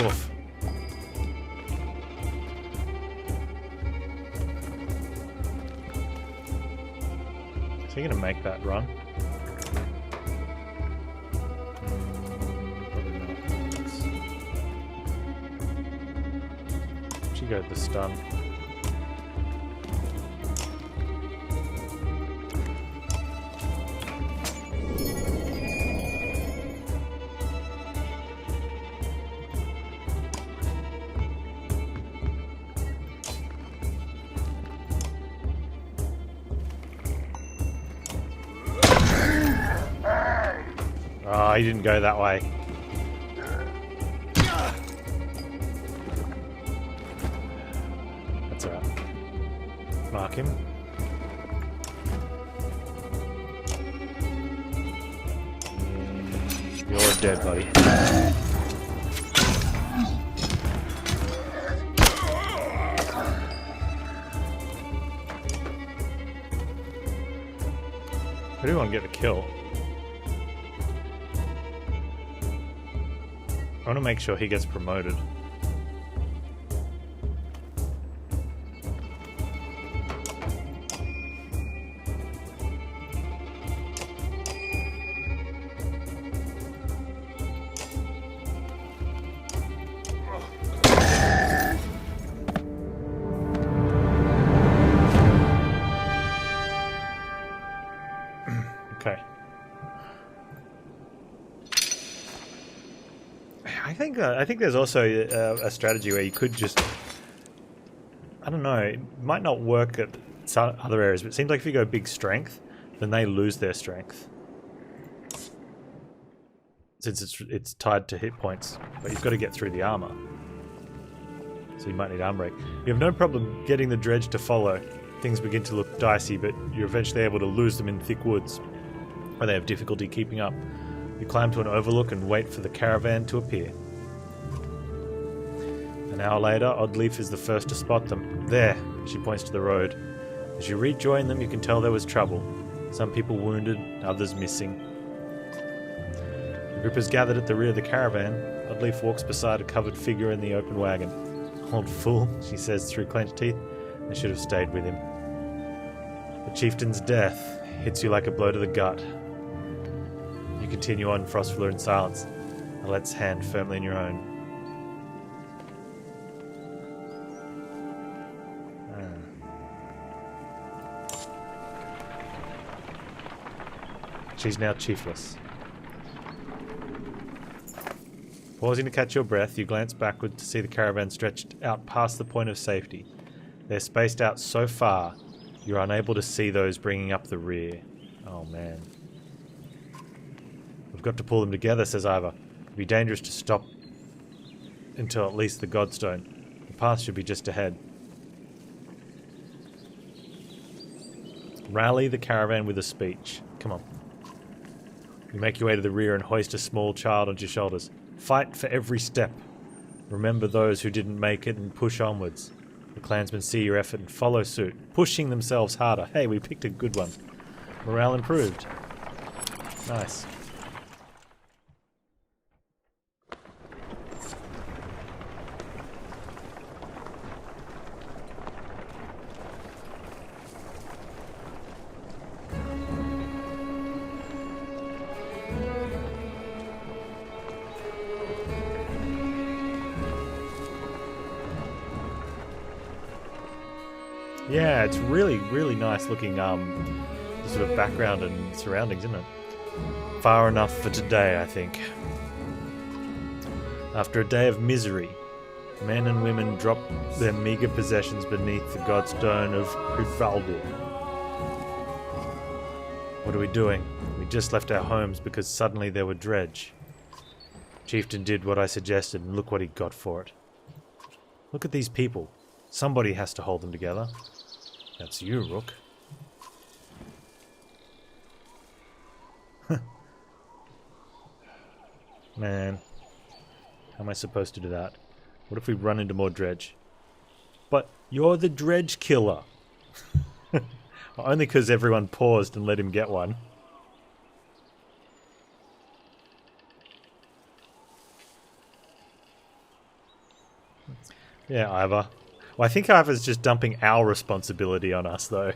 Oof. Is he gonna make that run? Probably not. She got the stun. Oh, he didn't go that way. That's alright. Mark him. You're dead, buddy. I do want to get the kill. I want to make sure he gets promoted. I think there's also a strategy where you could just, I don't know, it might not work at some other areas, but it seems like if you go big strength, then they lose their strength. Since it's tied to hit points, but you've got to get through the armor. So you might need arm break. You have no problem getting the dredge to follow. Things begin to look dicey, but you're eventually able to lose them in thick woods, where they have difficulty keeping up. You climb to an overlook and wait for the caravan to appear. An hour later, Oddleaf is the first to spot them. There, she points to the road. As you rejoin them, you can tell there was trouble. Some people wounded, others missing. The group is gathered at the rear of the caravan. Oddleaf walks beside a covered figure in the open wagon. Old fool, she says through clenched teeth. I should have stayed with him. The chieftain's death hits you like a blow to the gut. You continue on, Frostfleur, in silence, Alette's hand firmly in your own. She's now chiefless. Pausing to catch your breath, you glance backward to see the caravan stretched out past the point of safety. They're spaced out so far, you're unable to see those bringing up the rear. Oh man. We've got to pull them together, says Iva. It'd be dangerous to stop until at least the Godstone. The path should be just ahead. Rally the caravan with a speech. Come on. You make your way to the rear and hoist a small child onto your shoulders. Fight for every step. Remember those who didn't make it and push onwards. The clansmen see your effort and follow suit, pushing themselves harder. Hey, we picked a good one. Morale improved. Nice. Yeah, it's really, really nice looking sort of background and surroundings, isn't it? Far enough for today, I think. After a day of misery, men and women drop their meagre possessions beneath the godstone of Krudvaldir. What are we doing? We just left our homes because suddenly there were dredge. Chieftain did what I suggested and look what he got for it. Look at these people. Somebody has to hold them together. That's you, Rook. Man. How am I supposed to do that? What if we run into more dredge? But you're the dredge killer. Only because everyone paused and let him get one. Yeah, Iva. Well, I think Iva's just dumping our responsibility on us, though.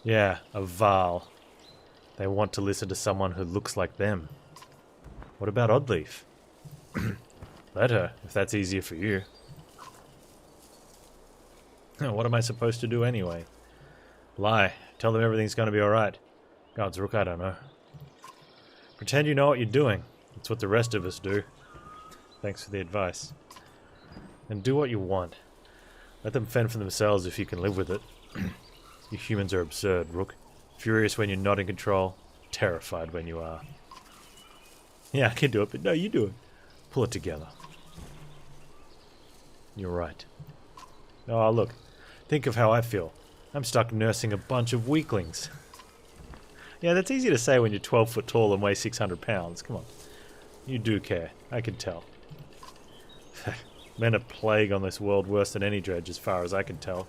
Yeah, a Varl. They want to listen to someone who looks like them. What about Oddleaf? Let her, if that's easier for you. What am I supposed to do anyway? Lie. Tell them everything's going to be alright. God's Rook, I don't know. Pretend you know what you're doing. That's what the rest of us do. Thanks for the advice. And do what you want. Let them fend for themselves if you can live with it. You humans are absurd, Rook. Furious when you're not in control. Terrified when you are. Yeah, I can do it, but no, you do it. Pull it together. You're right. Oh, look. Think of how I feel. I'm stuck nursing a bunch of weaklings. Yeah, that's easy to say when you're 12 foot tall and weigh 600 pounds. Come on. You do care. I can tell. Men are plague on this world worse than any dredge as far as I can tell.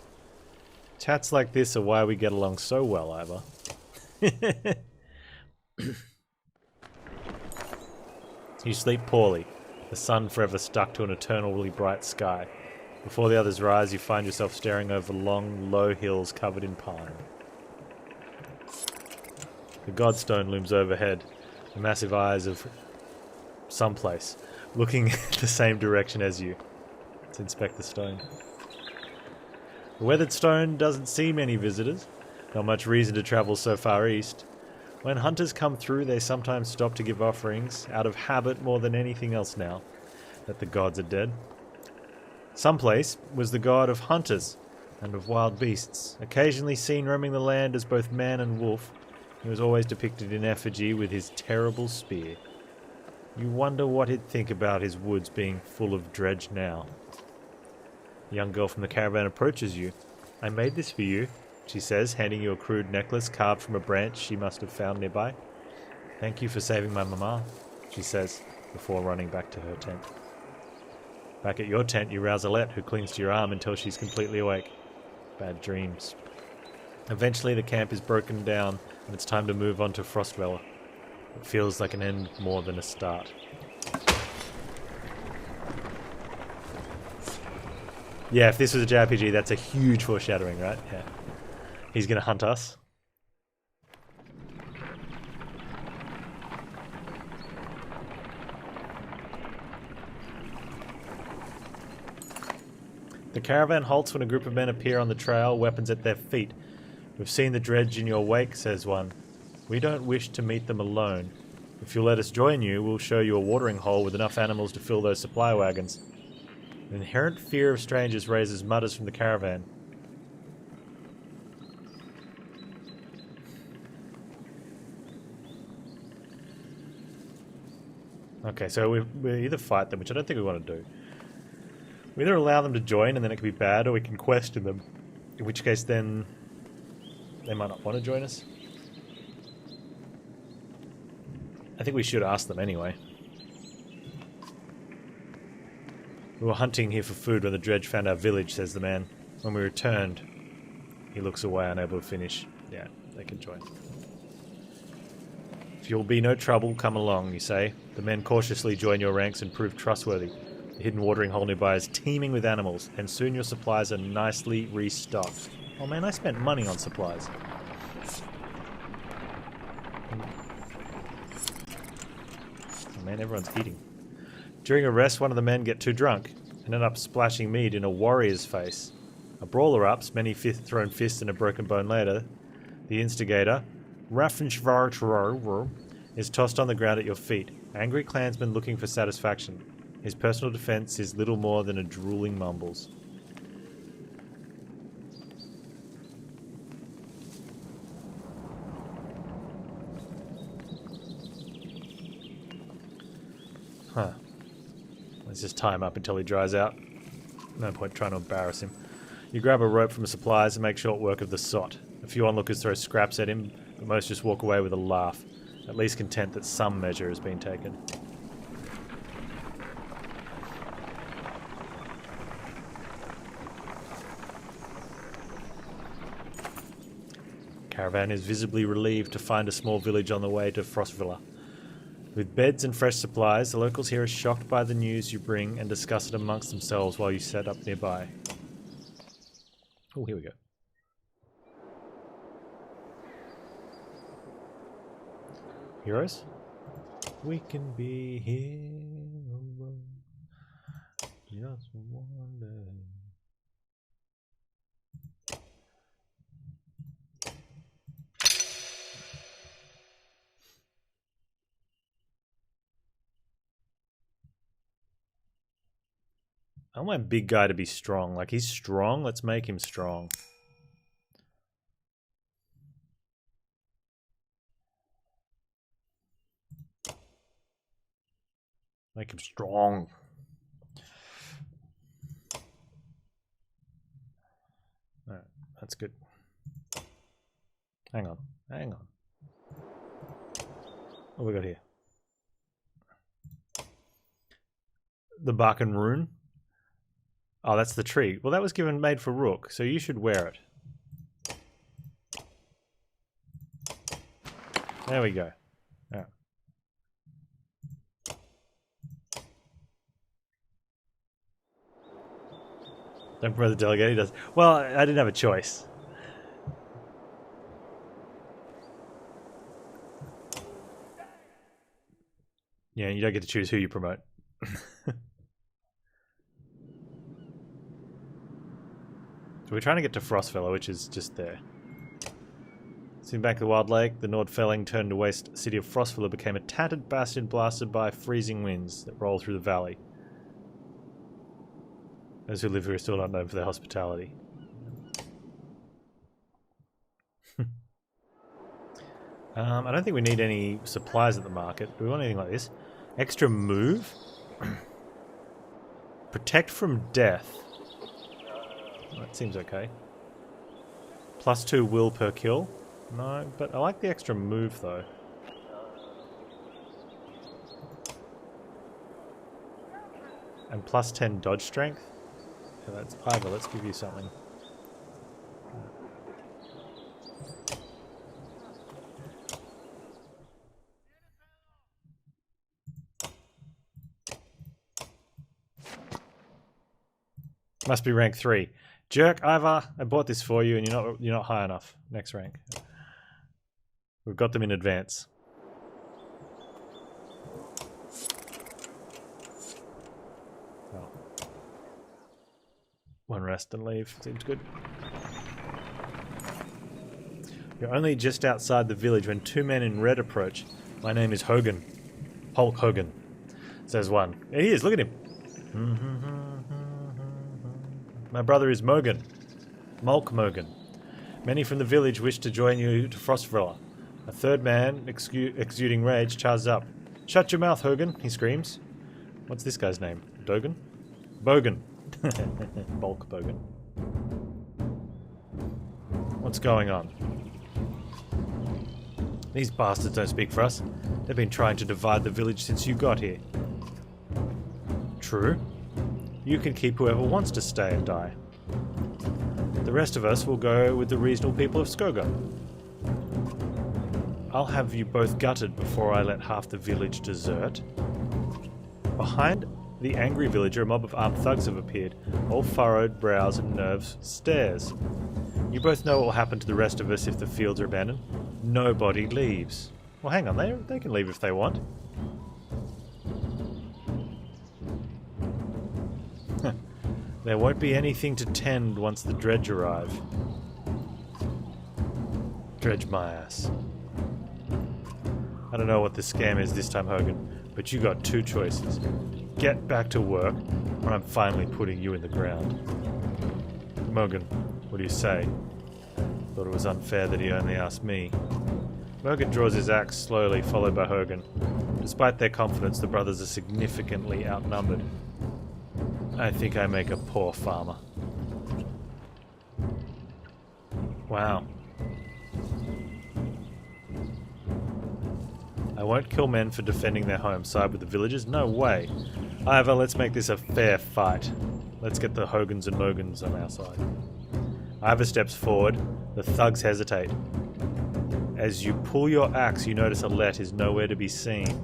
Chats like this are why we get along so well, Iva. You sleep poorly. The sun forever stuck to an eternally bright sky. Before the others rise, you find yourself staring over long, low hills covered in pine. The Godstone looms overhead, the massive eyes of someplace, looking the same direction as you. Let's inspect the stone. The Weathered Stone doesn't see many visitors. Not much reason to travel so far east. When hunters come through, they sometimes stop to give offerings, out of habit more than anything else now that the gods are dead. Someplace was the god of hunters and of wild beasts. Occasionally seen roaming the land as both man and wolf, he was always depicted in effigy with his terrible spear. You wonder what he'd think about his woods being full of dredge now. The young girl from the caravan approaches you. I made this for you, she says, handing you a crude necklace carved from a branch she must have found nearby. Thank you for saving my mama, she says, before running back to her tent. Back at your tent, you rouse Alette, who clings to your arm until she's completely awake. Bad dreams. Eventually the camp is broken down, and it's time to move on to Frostweller. It feels like an end more than a start. Yeah, if this was a JRPG, that's a huge foreshadowing, right? Yeah. He's gonna hunt us. The caravan halts when a group of men appear on the trail, weapons at their feet. We've seen the dredge in your wake, says one. We don't wish to meet them alone. If you'll let us join you, we'll show you a watering hole with enough animals to fill those supply wagons. An inherent fear of strangers raises mutters from the caravan. Okay, so we either fight them, which I don't think we want to do. We either allow them to join and then it could be bad, or we can question them. In which case then they might not want to join us. I think we should ask them anyway. We were hunting here for food when the dredge found our village, says the man. When we returned, he looks away, unable to finish. Yeah, they can join. If you'll be no trouble, come along, you say. The men cautiously join your ranks and prove trustworthy. The hidden watering hole nearby is teeming with animals, and soon your supplies are nicely restocked. Oh man, I spent money on supplies. Oh man, everyone's eating. During a rest, one of the men get too drunk and end up splashing mead in a warrior's face. A brawler erupts, many thrown fists and a broken bone later. The instigator, Raffensvartro, is tossed on the ground at your feet. Angry clansman looking for satisfaction. His personal defense is little more than a drooling mumbles. Huh. Let's just tie him up until he dries out. No point trying to embarrass him. You grab a rope from supplies and make short work of the sot. A few onlookers throw scraps at him, but most just walk away with a laugh, at least content that some measure has been taken. Caravan is visibly relieved to find a small village on the way to Frostvilla. With beds and fresh supplies, the locals here are shocked by the news you bring and discuss it amongst themselves while you set up nearby. Oh, here we go. Heroes? We can be heroes just one day. I want my big guy to be strong. Like, he's strong. Let's make him strong. Make him strong. Alright, that's good. Hang on. Hang on. What we got here? The Barken Rune. Oh, that's the tree. Well, that was made for Rook, so you should wear it. There we go. Yeah. Don't promote the delegate, he does. Well, I didn't have a choice. Yeah, you don't get to choose who you promote. Do So we're trying to get to Frostfellow, which is just there. Soon back to the Wild Lake, the Nordfelling turned to waste city of Frostfellow became a tattered bastion blasted by freezing winds that roll through the valley. Those who live here are still not known for their hospitality. I don't think we need any supplies at the market. Do we want anything like this? Extra move? Protect from death. That seems okay. +2 will per kill. No, but I like the extra move though. And +10 dodge strength. Yeah, that's Ivor, let's give you something. Must be rank 3. Jerk, Ivor, I bought this for you and you're not high enough. Next rank. We've got them in advance. Oh. One rest and leave. Seems good. You're only just outside the village when 2 men in red approach. My name is Hogan. Hulk Hogan. Says one. There he is, look at him. My brother is Mogan. Mulk Mogan. Many from the village wish to join you to Frostfellow. A third man, exuding rage, charges up. Shut your mouth, Hogan, he screams. What's this guy's name? Dogan? Bogan. Bulk Bogan. What's going on? These bastards don't speak for us. They've been trying to divide the village since you got here. True. You can keep whoever wants to stay and die. The rest of us will go with the reasonable people of Skoga. I'll have you both gutted before I let half the village desert. Behind the angry villager, a mob of armed thugs have appeared. All furrowed brows and nerves stares. You both know what will happen to the rest of us if the fields are abandoned. Nobody leaves. Well, hang on, they can leave if they want. There won't be anything to tend once the dredge arrive. Dredge my ass. I don't know what the scam is this time, Hogan, but you got 2 choices. Get back to work, or I'm finally putting you in the ground. Mogan, what do you say? Thought it was unfair that he only asked me. Mogan draws his axe slowly, followed by Hogan. Despite their confidence, the brothers are significantly outnumbered. I think I make a poor farmer. Wow. I won't kill men for defending their home. Side with the villagers? No way. However, let's make this a fair fight. Let's get the Hogans and Mogans on our side. Ivor steps forward. The thugs hesitate. As you pull your axe, you notice Alette is nowhere to be seen.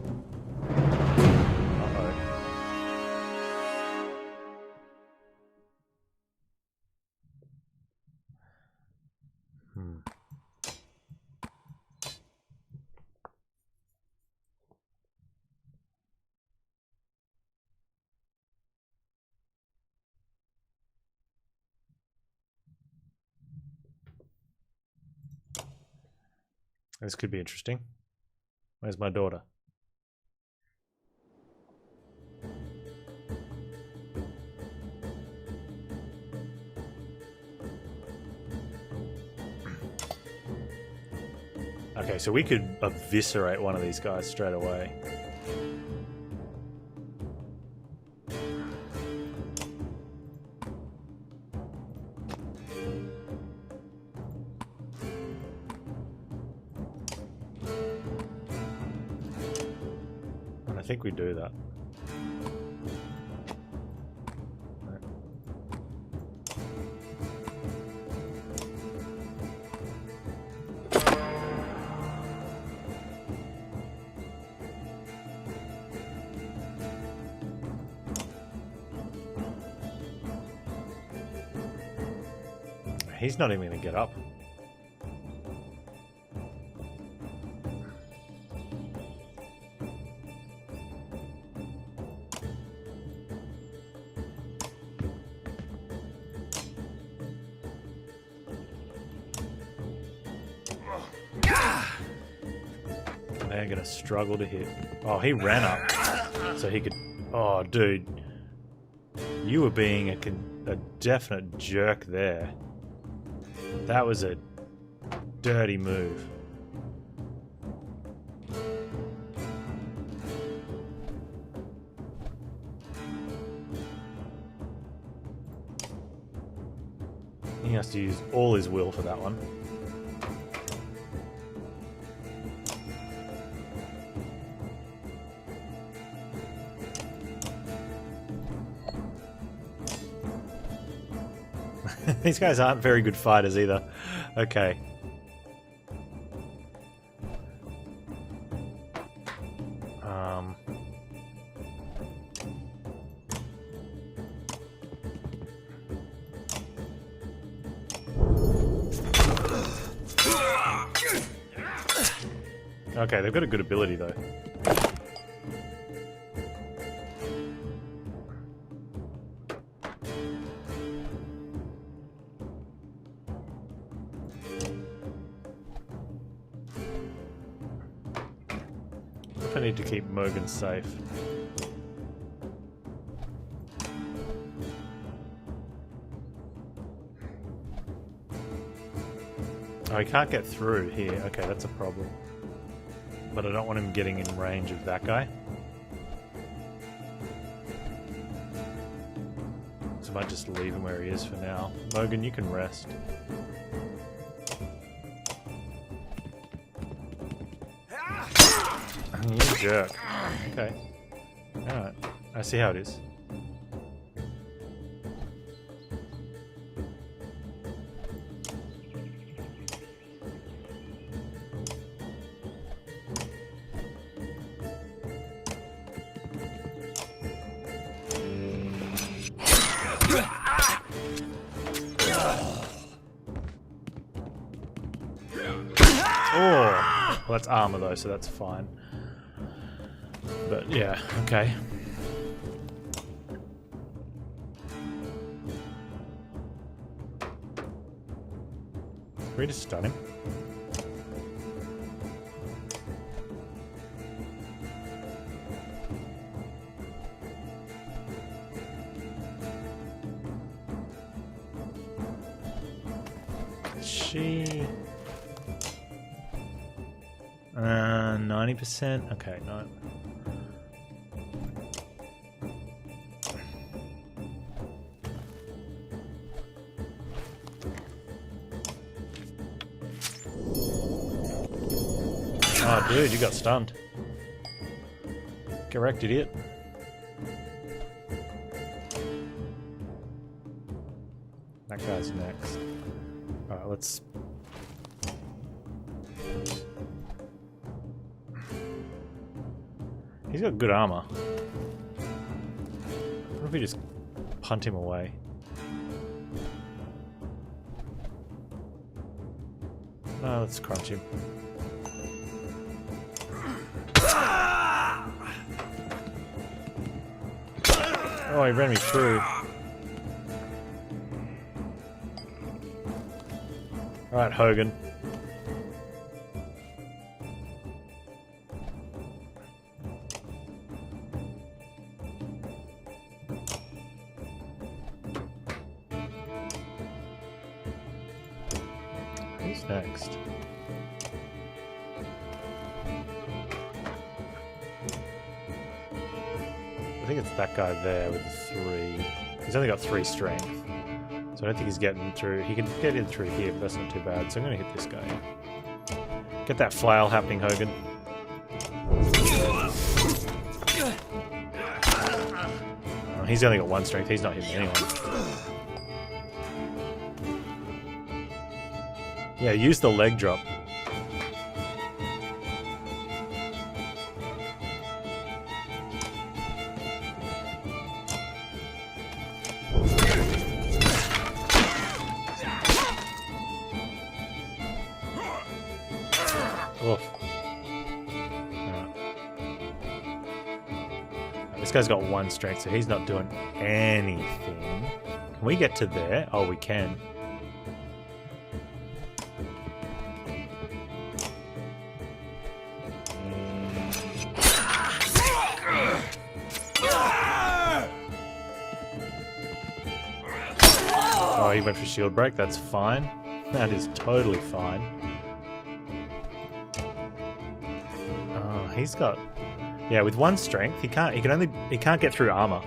This could be interesting. Where's my daughter? Okay, so we could eviscerate one of these guys straight away. I think we do that. He's not even going to get up. They're gonna struggle to hit. Oh, he ran up so he could. Oh, dude, you were being a definite jerk there. That was a dirty move. He has to use all his will for that one. These guys aren't very good fighters either. Okay. Okay, they've got a good ability though. I need to keep Mogan safe. Oh, he can't get through here. Okay, that's a problem. But I don't want him getting in range of that guy. So I might just leave him where he is for now. Mogan, you can rest. You jerk. Okay. Alright. I see how it is. Oh! Well, that's armor though, so that's fine. But yeah, okay. Can we just stun him? She 90%. Okay, no. Oh, dude, you got stunned. Get wrecked, idiot. That guy's next. Alright, let's... He's got good armor. What if we just punt him away? No, let's crunch him. Oh, he ran me through. Alright, Hogan. Who's next? I think it's that guy there with the 3. He's only got 3 strength. So I don't think he's getting through. He can get in through here, but that's not too bad. So I'm going to hit this guy. Get that flail happening, Hogan. Oh, he's only got 1 strength. He's not hitting anyone. Yeah, use the leg drop. Oof. This guy's got 1 strength, so he's not doing anything. Can we get to there? Oh, we can. Oh, he went for shield break. That's fine. That is totally fine. Oh, he's got... Yeah, with 1 strength, he can't get through armor.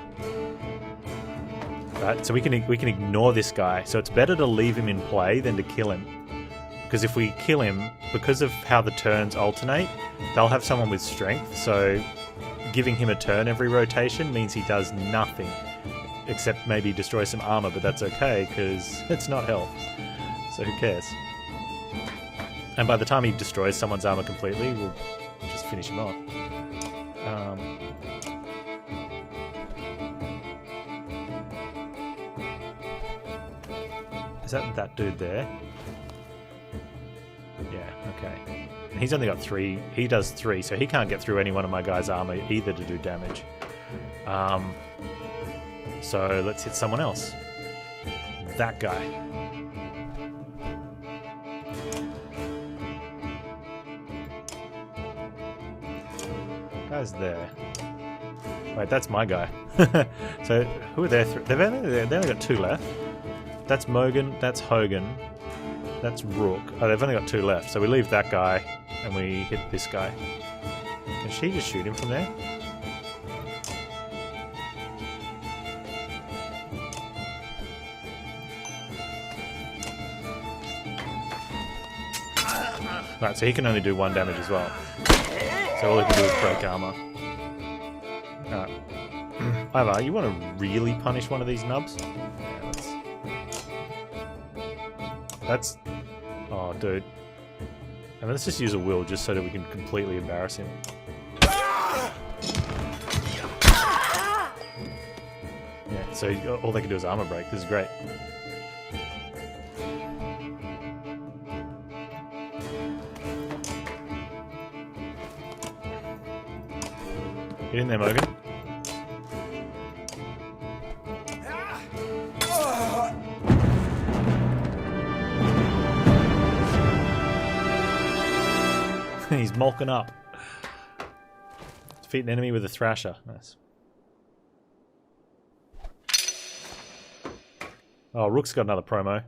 Right, so we can ignore this guy. So it's better to leave him in play than to kill him. Because if we kill him, because of how the turns alternate, they'll have someone with strength. So giving him a turn every rotation means he does nothing. Except maybe destroy some armor, but that's okay, because it's not health. So who cares? And by the time he destroys someone's armor completely, we'll just finish him off. Is that dude there? Yeah, okay. And he's only got 3. He does 3, so he can't get through any one of my guys' armor either to do damage. So let's hit someone else. That guy. Guy's there. Wait, that's my guy. So who are there? They've only got 2 left. That's Mogan, that's Hogan, that's Rook. Oh, they've only got 2 left, so we leave that guy and we hit this guy. Can she just shoot him from there? Right, so he can only do 1 damage as well. So all he can do is break armor. Alright. Ivar, you want to really punish one of these nubs? Yeah, that's... Oh, dude. And let's just use a will just so that we can completely embarrass him. Yeah, so all they can do is armor break. This is great. Get in there, Mogan. He's mulking up. Defeat an enemy with a thrasher. Nice. Oh, Rook's got another promo.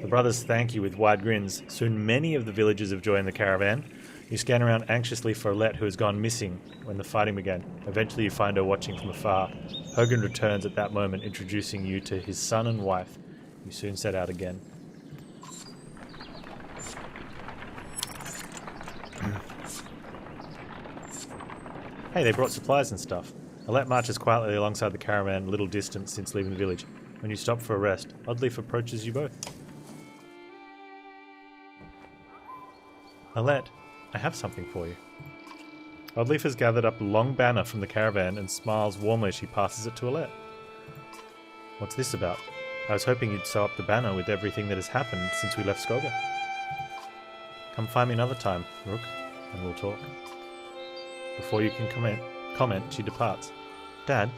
The brothers thank you with wide grins. Soon many of the villagers have joined the caravan. You scan around anxiously for Alette, who has gone missing when the fighting began. Eventually you find her watching from afar. Hogan returns at that moment, introducing you to his son and wife. You soon set out again. Hey, they brought supplies and stuff. Alette marches quietly alongside the caravan, a little distance since leaving the village. When you stop for a rest, Oddleif approaches you both. Alette, I have something for you. Oddleif has gathered up a long banner from the caravan and smiles warmly as she passes it to Alette. What's this about? I was hoping you'd sew up the banner with everything that has happened since we left Saga. Come find me another time, Rook, and we'll talk. Before you can comment, she departs. Dad,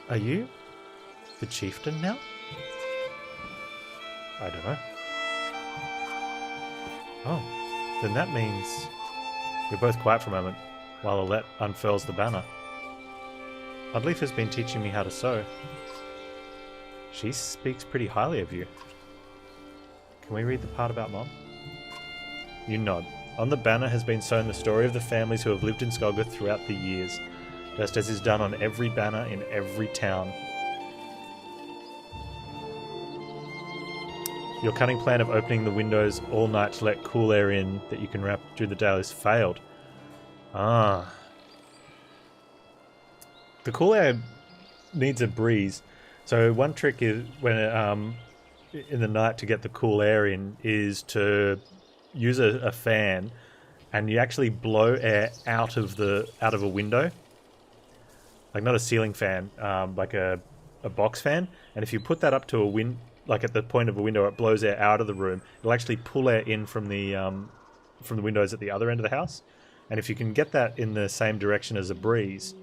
are you the chieftain now? I don't know. Oh, then that means... We're both quiet for a moment, while Alette unfurls the banner. Oddleif has been teaching me how to sew. She speaks pretty highly of you. Can we read the part about Mom? You nod. On the banner has been sewn the story of the families who have lived in Saga throughout the years, just as is done on every banner in every town. Your cunning plan of opening the windows all night to let cool air in that you can wrap through the day has failed. Ah. The cool air needs a breeze. So one trick is when in the night to get the cool air in is to use a fan, and you actually blow air out of a window, like not a ceiling fan, like a box fan. And if you put that up to a like at the point of a window, it blows air out of the room. It'll actually pull air in from the windows at the other end of the house. And if you can get that in the same direction as a breeze,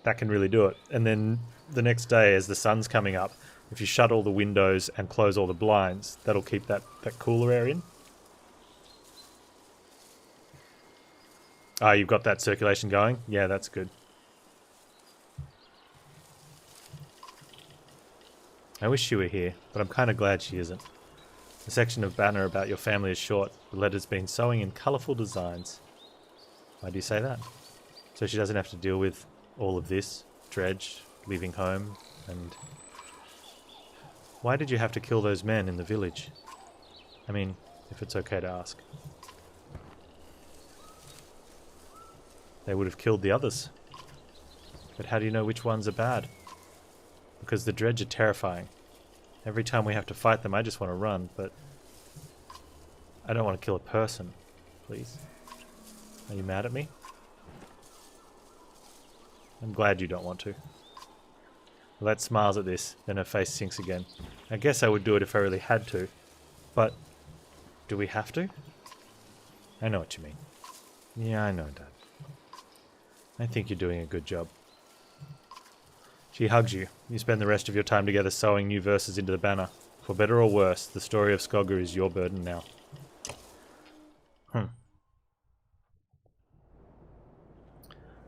that can really do it. And then the next day, as the sun's coming up, if you shut all the windows and close all the blinds, that'll keep that cooler air in. Oh, you've got that circulation going? Yeah, that's good. I wish she were here, but I'm kind of glad she isn't. The section of banner about your family is short. The letter's been sewing in colourful designs. Why do you say that? So she doesn't have to deal with all of this. Dredge, leaving home, and... Why did you have to kill those men in the village? I mean, if it's okay to ask. They would have killed the others. But how do you know which ones are bad? Because the dredge are terrifying. Every time we have to fight them, I just want to run, but... I don't want to kill a person. Please. Are you mad at me? I'm glad you don't want to. Colette smiles at this, then her face sinks again. I guess I would do it if I really had to. But... do we have to? I know what you mean. Yeah, I know, Dad. I think you're doing a good job. She hugs you. You spend the rest of your time together sewing new verses into the banner. For better or worse, the story of Saga is your burden now.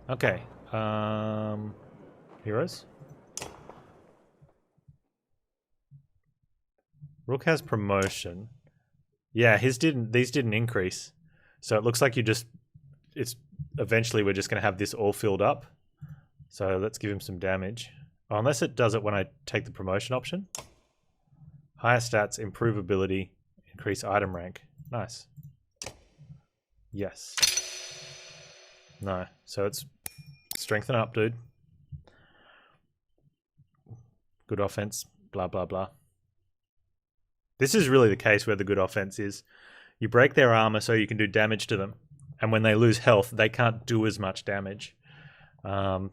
Okay. Heroes? Rook has promotion. Yeah, these didn't increase. So it looks like eventually we're just going to have this all filled up. So let's give him some damage. Oh, unless it does it when I take the promotion option. Higher stats, improve ability, increase item rank. Nice. Yes. No. So it's strengthen up, dude. Good offense. Blah, blah, blah. This is really the case where the good offense is. You break their armor so you can do damage to them. And when they lose health, they can't do as much damage. And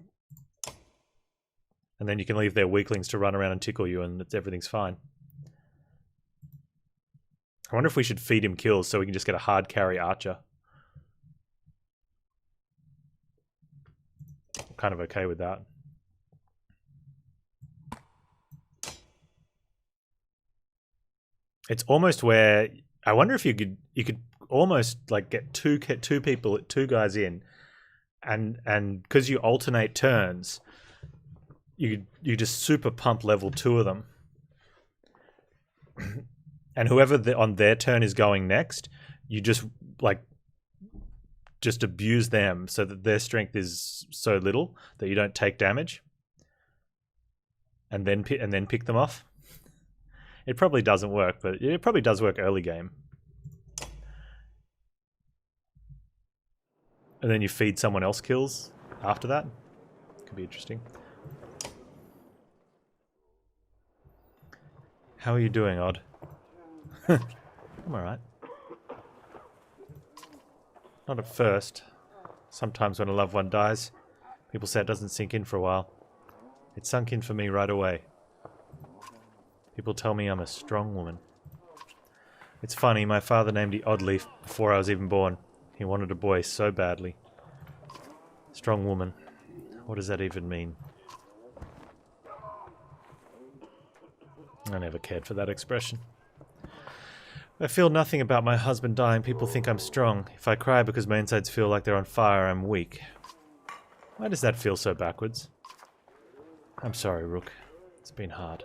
then you can leave their weaklings to run around and tickle you and everything's fine. I wonder if we should feed him kills so we can just get a hard carry archer. I'm kind of okay with that. It's almost where... I wonder if you could almost like get two guys in, and because you alternate turns, you just super pump level 2 of them, and whoever on their turn is going next, you just abuse them so that their strength is so little that you don't take damage, and then pick them off. It probably doesn't work, but it probably does work early game. And then you feed someone else kills after that. Could be interesting. How are you doing, Odd? I'm alright. Not at first. Sometimes when a loved one dies, people say it doesn't sink in for a while. It sunk in for me right away. People tell me I'm a strong woman. It's funny, my father named me Oddleaf before I was even born. He wanted a boy so badly. Strong woman. What does that even mean? I never cared for that expression. I feel nothing about my husband dying. People think I'm strong. If I cry because my insides feel like they're on fire, I'm weak. Why does that feel so backwards? I'm sorry, Rook. It's been hard.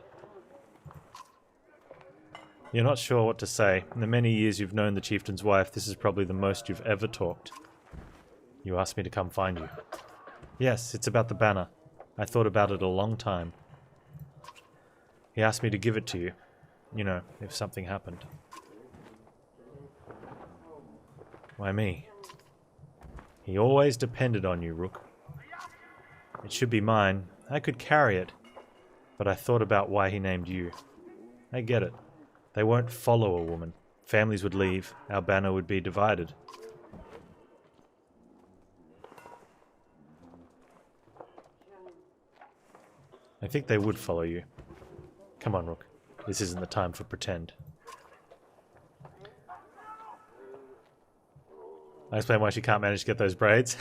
You're not sure what to say. In the many years you've known the chieftain's wife, this is probably the most you've ever talked. You asked me to come find you. Yes, it's about the banner. I thought about it a long time. He asked me to give it to you. You know, if something happened. Why me? He always depended on you, Rook. It should be mine. I could carry it. But I thought about why he named you. I get it. They won't follow a woman. Families would leave. Our banner would be divided. I think they would follow you. Come on, Rook. This isn't the time for pretend. I explain why she can't manage to get those braids.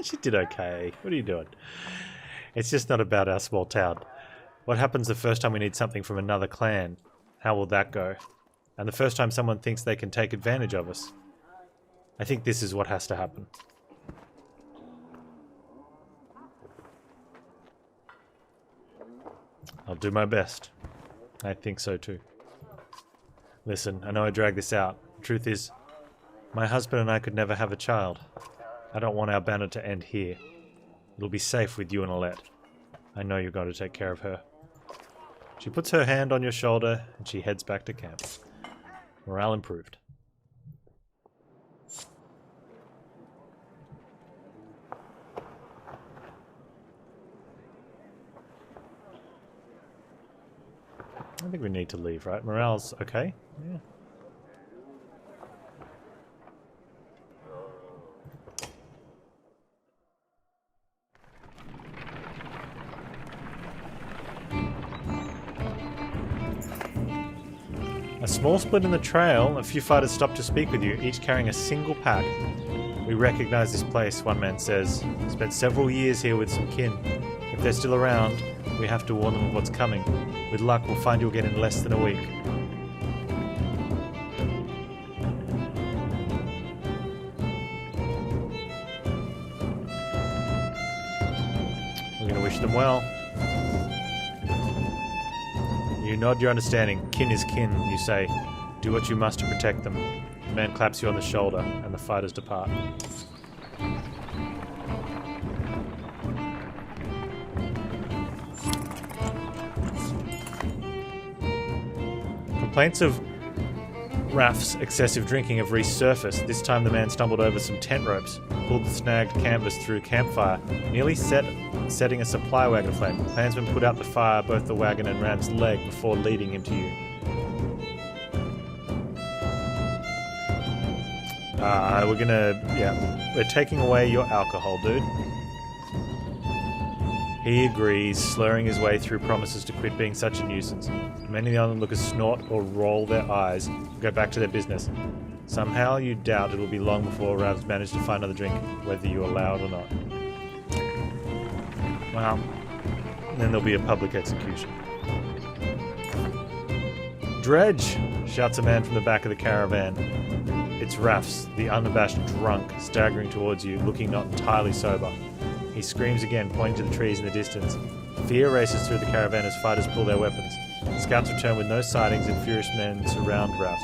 She did okay. What are you doing? It's just not about our small town. What happens the first time we need something from another clan? How will that go? And the first time someone thinks they can take advantage of us? I think this is what has to happen. I'll do my best. I think so too. Listen, I know I dragged this out. The truth is, my husband and I could never have a child. I don't want our banner to end here. It'll be safe with you and Alette. I know you've got to take care of her. She puts her hand on your shoulder and she heads back to camp. Morale improved. I think we need to leave, right? Morale's okay? Yeah. A small split in the trail. A few fighters stop to speak with you, each carrying a single pack. We recognize this place, one man says. Spent several years here with some kin. If they're still around, we have to warn them of what's coming. With luck, we'll find you again in less than a week. We're going to wish them well. You nod your understanding. Kin is kin, you say. Do what you must to protect them. The man claps you on the shoulder, and the fighters depart. Complaints of Raf's excessive drinking have resurfaced. This time the man stumbled over some tent ropes, pulled the snagged canvas through campfire, nearly setting a supply wagon aflame. The clansman put out the fire, both the wagon and Ram's leg, before leading him to you. We're taking away your alcohol, dude. He agrees, slurring his way through promises to quit being such a nuisance. Many of the onlookers snort or roll their eyes and go back to their business. Somehow you doubt it'll be long before Rav's managed to find another drink, whether you allow it or not. Well, then there'll be a public execution. Dredge! Shouts a man from the back of the caravan. It's Raf's, the unabashed drunk, staggering towards you, looking not entirely sober. He screams again, pointing to the trees in the distance. Fear races through the caravan as fighters pull their weapons. Scouts return with no sightings and furious men surround Raf's.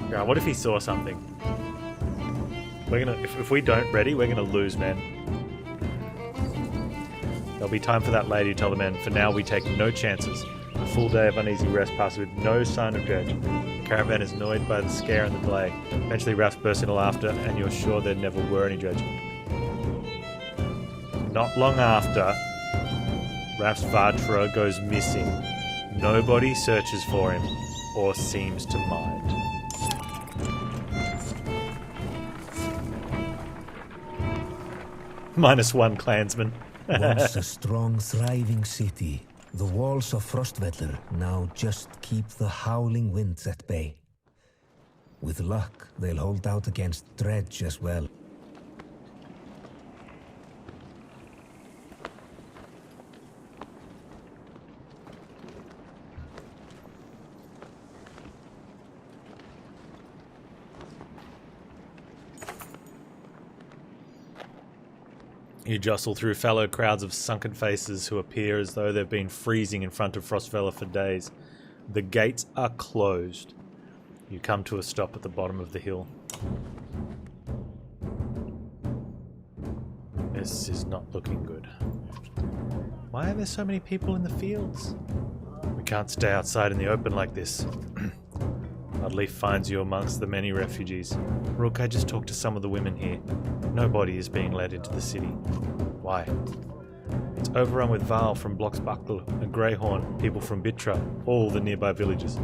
God, what if he saw something? We're gonna, if we don't ready, we're gonna lose, man. There'll be time for that lady to tell the men. For now, we take no chances. A full day of uneasy rest passes with no sign of Dredge. The caravan is annoyed by the scare and the delay. Eventually, Rafts bursts into laughter, and you're sure there never were any Dredge. Not long after, Raf's Vatra goes missing. Nobody searches for him, or seems to mind. -1 clansman. Once a strong, thriving city, the walls of Frostvellir now just keep the howling winds at bay. With luck, they'll hold out against Dredge as well. You jostle through fallow crowds of sunken faces who appear as though they've been freezing in front of Frostvellir for days. The gates are closed. You come to a stop at the bottom of the hill. This is not looking good. Why are there so many people in the fields? We can't stay outside in the open like this. Oddleif finds you amongst the many refugees. Rook, I just talked to some of the women here. Nobody is being led into the city. Why? It's overrun with Val from Bloxbuckle and Greyhorn, people from Bitra, all the nearby villages.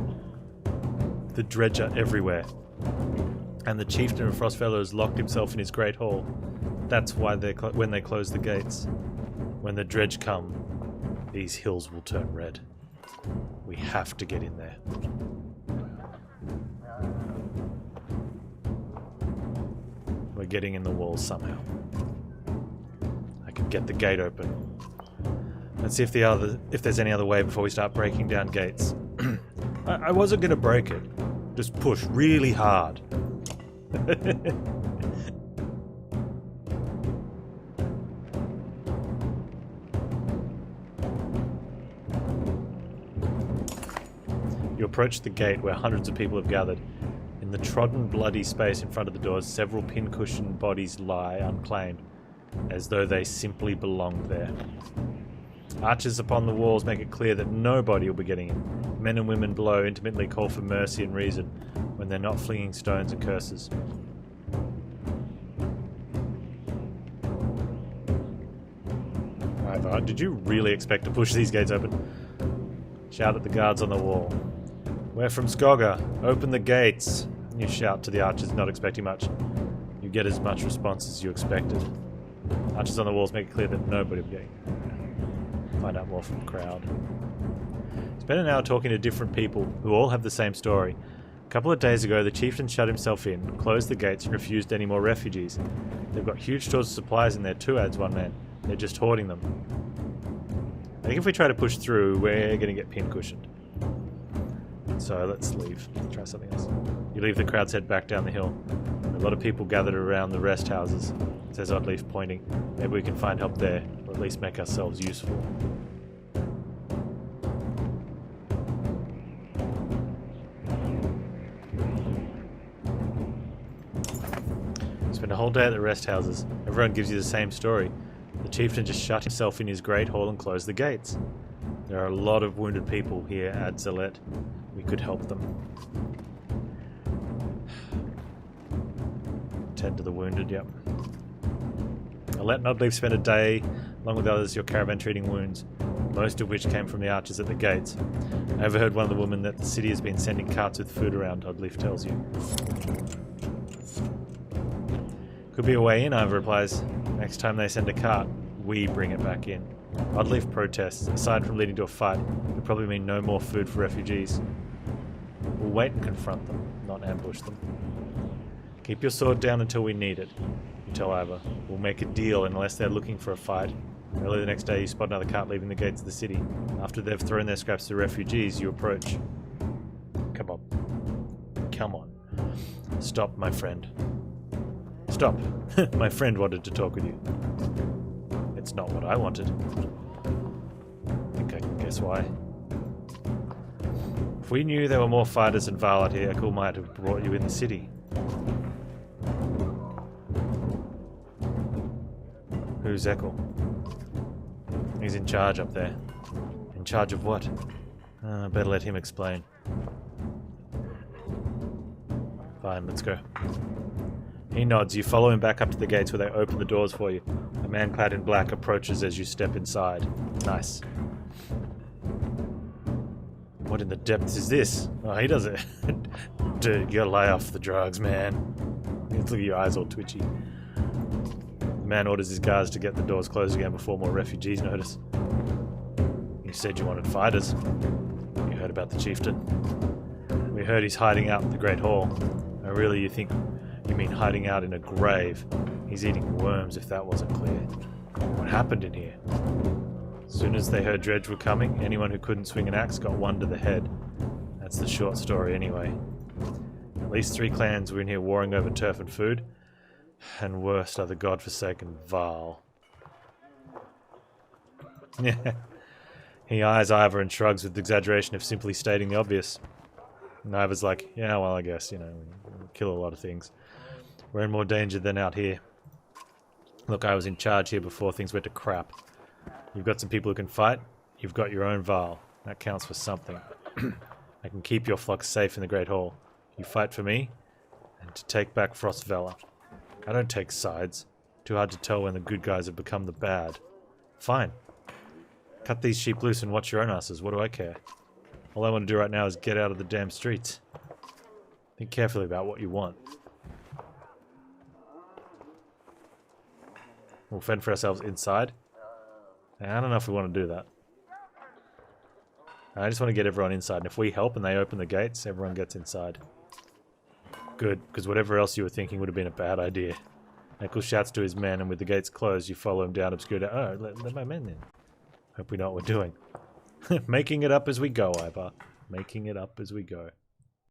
The Dredge are everywhere. And the chieftain of Frostfellow has locked himself in his great hall. That's why when they close the gates. When the Dredge come, these hills will turn red. We have to get in there. We're getting in the walls somehow. I can get the gate open. Let's see if there's any other way before we start breaking down gates. I wasn't going to break it. Just push really hard. You approach the gate where hundreds of people have gathered. In the trodden, bloody space in front of the doors, several pin-cushioned bodies lie unclaimed, as though they simply belonged there. Archers upon the walls make it clear that nobody will be getting in. Men and women below intermittently call for mercy and reason when they're not flinging stones and curses. Ivar, did you really expect to push these gates open? Shout at the guards on the wall. We're from Saga. Open the gates. You shout to the archers, not expecting much. You get as much response as you expected. Archers on the walls make it clear that nobody will be getting in. Find out more from the crowd. Spend an hour talking to different people who all have the same story. A couple of days ago, the chieftain shut himself in, closed the gates, and refused any more refugees. They've got huge stores of supplies in there too, adds one man. They're just hoarding them. I think if we try to push through, we're going to get pin-cushioned. So let's leave. Let's try something else. You leave, the crowds head back down the hill. A lot of people gathered around the rest houses, says Oddleaf, pointing. Maybe we can find help there, or at least make ourselves useful. Spend a whole day at the rest houses. Everyone gives you the same story. The chieftain just shut himself in his great hall and closed the gates. There are a lot of wounded people here, adds Zalette. We could help them. Tend to the wounded, yep. I'll let Oddleaf spend a day, along with others, your caravan treating wounds, most of which came from the archers at the gates. I overheard one of the women that the city has been sending carts with food around, Oddleaf tells you. Could be a way in, Ivar replies. Next time they send a cart, we bring it back in. Oddleaf protests. Aside from leading to a fight, it would probably mean no more food for refugees. We'll wait and confront them, not ambush them. Keep your sword down until we need it, you tell Ivar. We'll make a deal unless they're looking for a fight. Early the next day, you spot another cart leaving the gates of the city. After they've thrown their scraps to refugees, you approach. Come on. Come on. Stop, my friend. Stop. My friend wanted to talk with you. It's not what I wanted. I think I can guess why. If we knew there were more fighters than Val out here, Ekul might have brought you in the city. Who's Ekul? He's in charge up there. In charge of what? Better let him explain. Fine, let's go. He nods. You follow him back up to the gates where they open the doors for you. A man clad in black approaches as you step inside. Nice. What in the depths is this? Oh, he does it. Dude, you gotta lay off the drugs, man. Look at your eyes all twitchy. The man orders his guards to get the doors closed again before more refugees notice. You said you wanted fighters. You heard about the chieftain. We heard he's hiding out in the Great Hall. Oh, really, you think... You mean hiding out in a grave? He's eating worms, if that wasn't clear. What happened in here? As soon as they heard Dredge were coming, anyone who couldn't swing an axe got one to the head. That's the short story anyway. At least 3 clans were in here warring over turf and food. And worst are the godforsaken Val. Yeah. He eyes Ivar and shrugs with the exaggeration of simply stating the obvious. And Ivar's like, yeah, well, I guess, you know, we kill a lot of things. We're in more danger than out here. Look, I was in charge here before things went to crap. You've got some people who can fight. You've got your own Val. That counts for something. I can keep your flock safe in the Great Hall. You fight for me, and to take back Frostvella. I don't take sides. Too hard to tell when the good guys have become the bad. Fine. Cut these sheep loose and watch your own asses. What do I care? All I want to do right now is get out of the damn streets. Think carefully about what you want. We'll fend for ourselves inside. I don't know if we want to do that. I just want to get everyone inside. And if we help and they open the gates, everyone gets inside. Good, because whatever else you were thinking would have been a bad idea. Ekul shouts to his men, and with the gates closed, you follow him down obscure. Oh, let my men in. Hope we know what we're doing. Making it up as we go, Ivar. making it up as we go.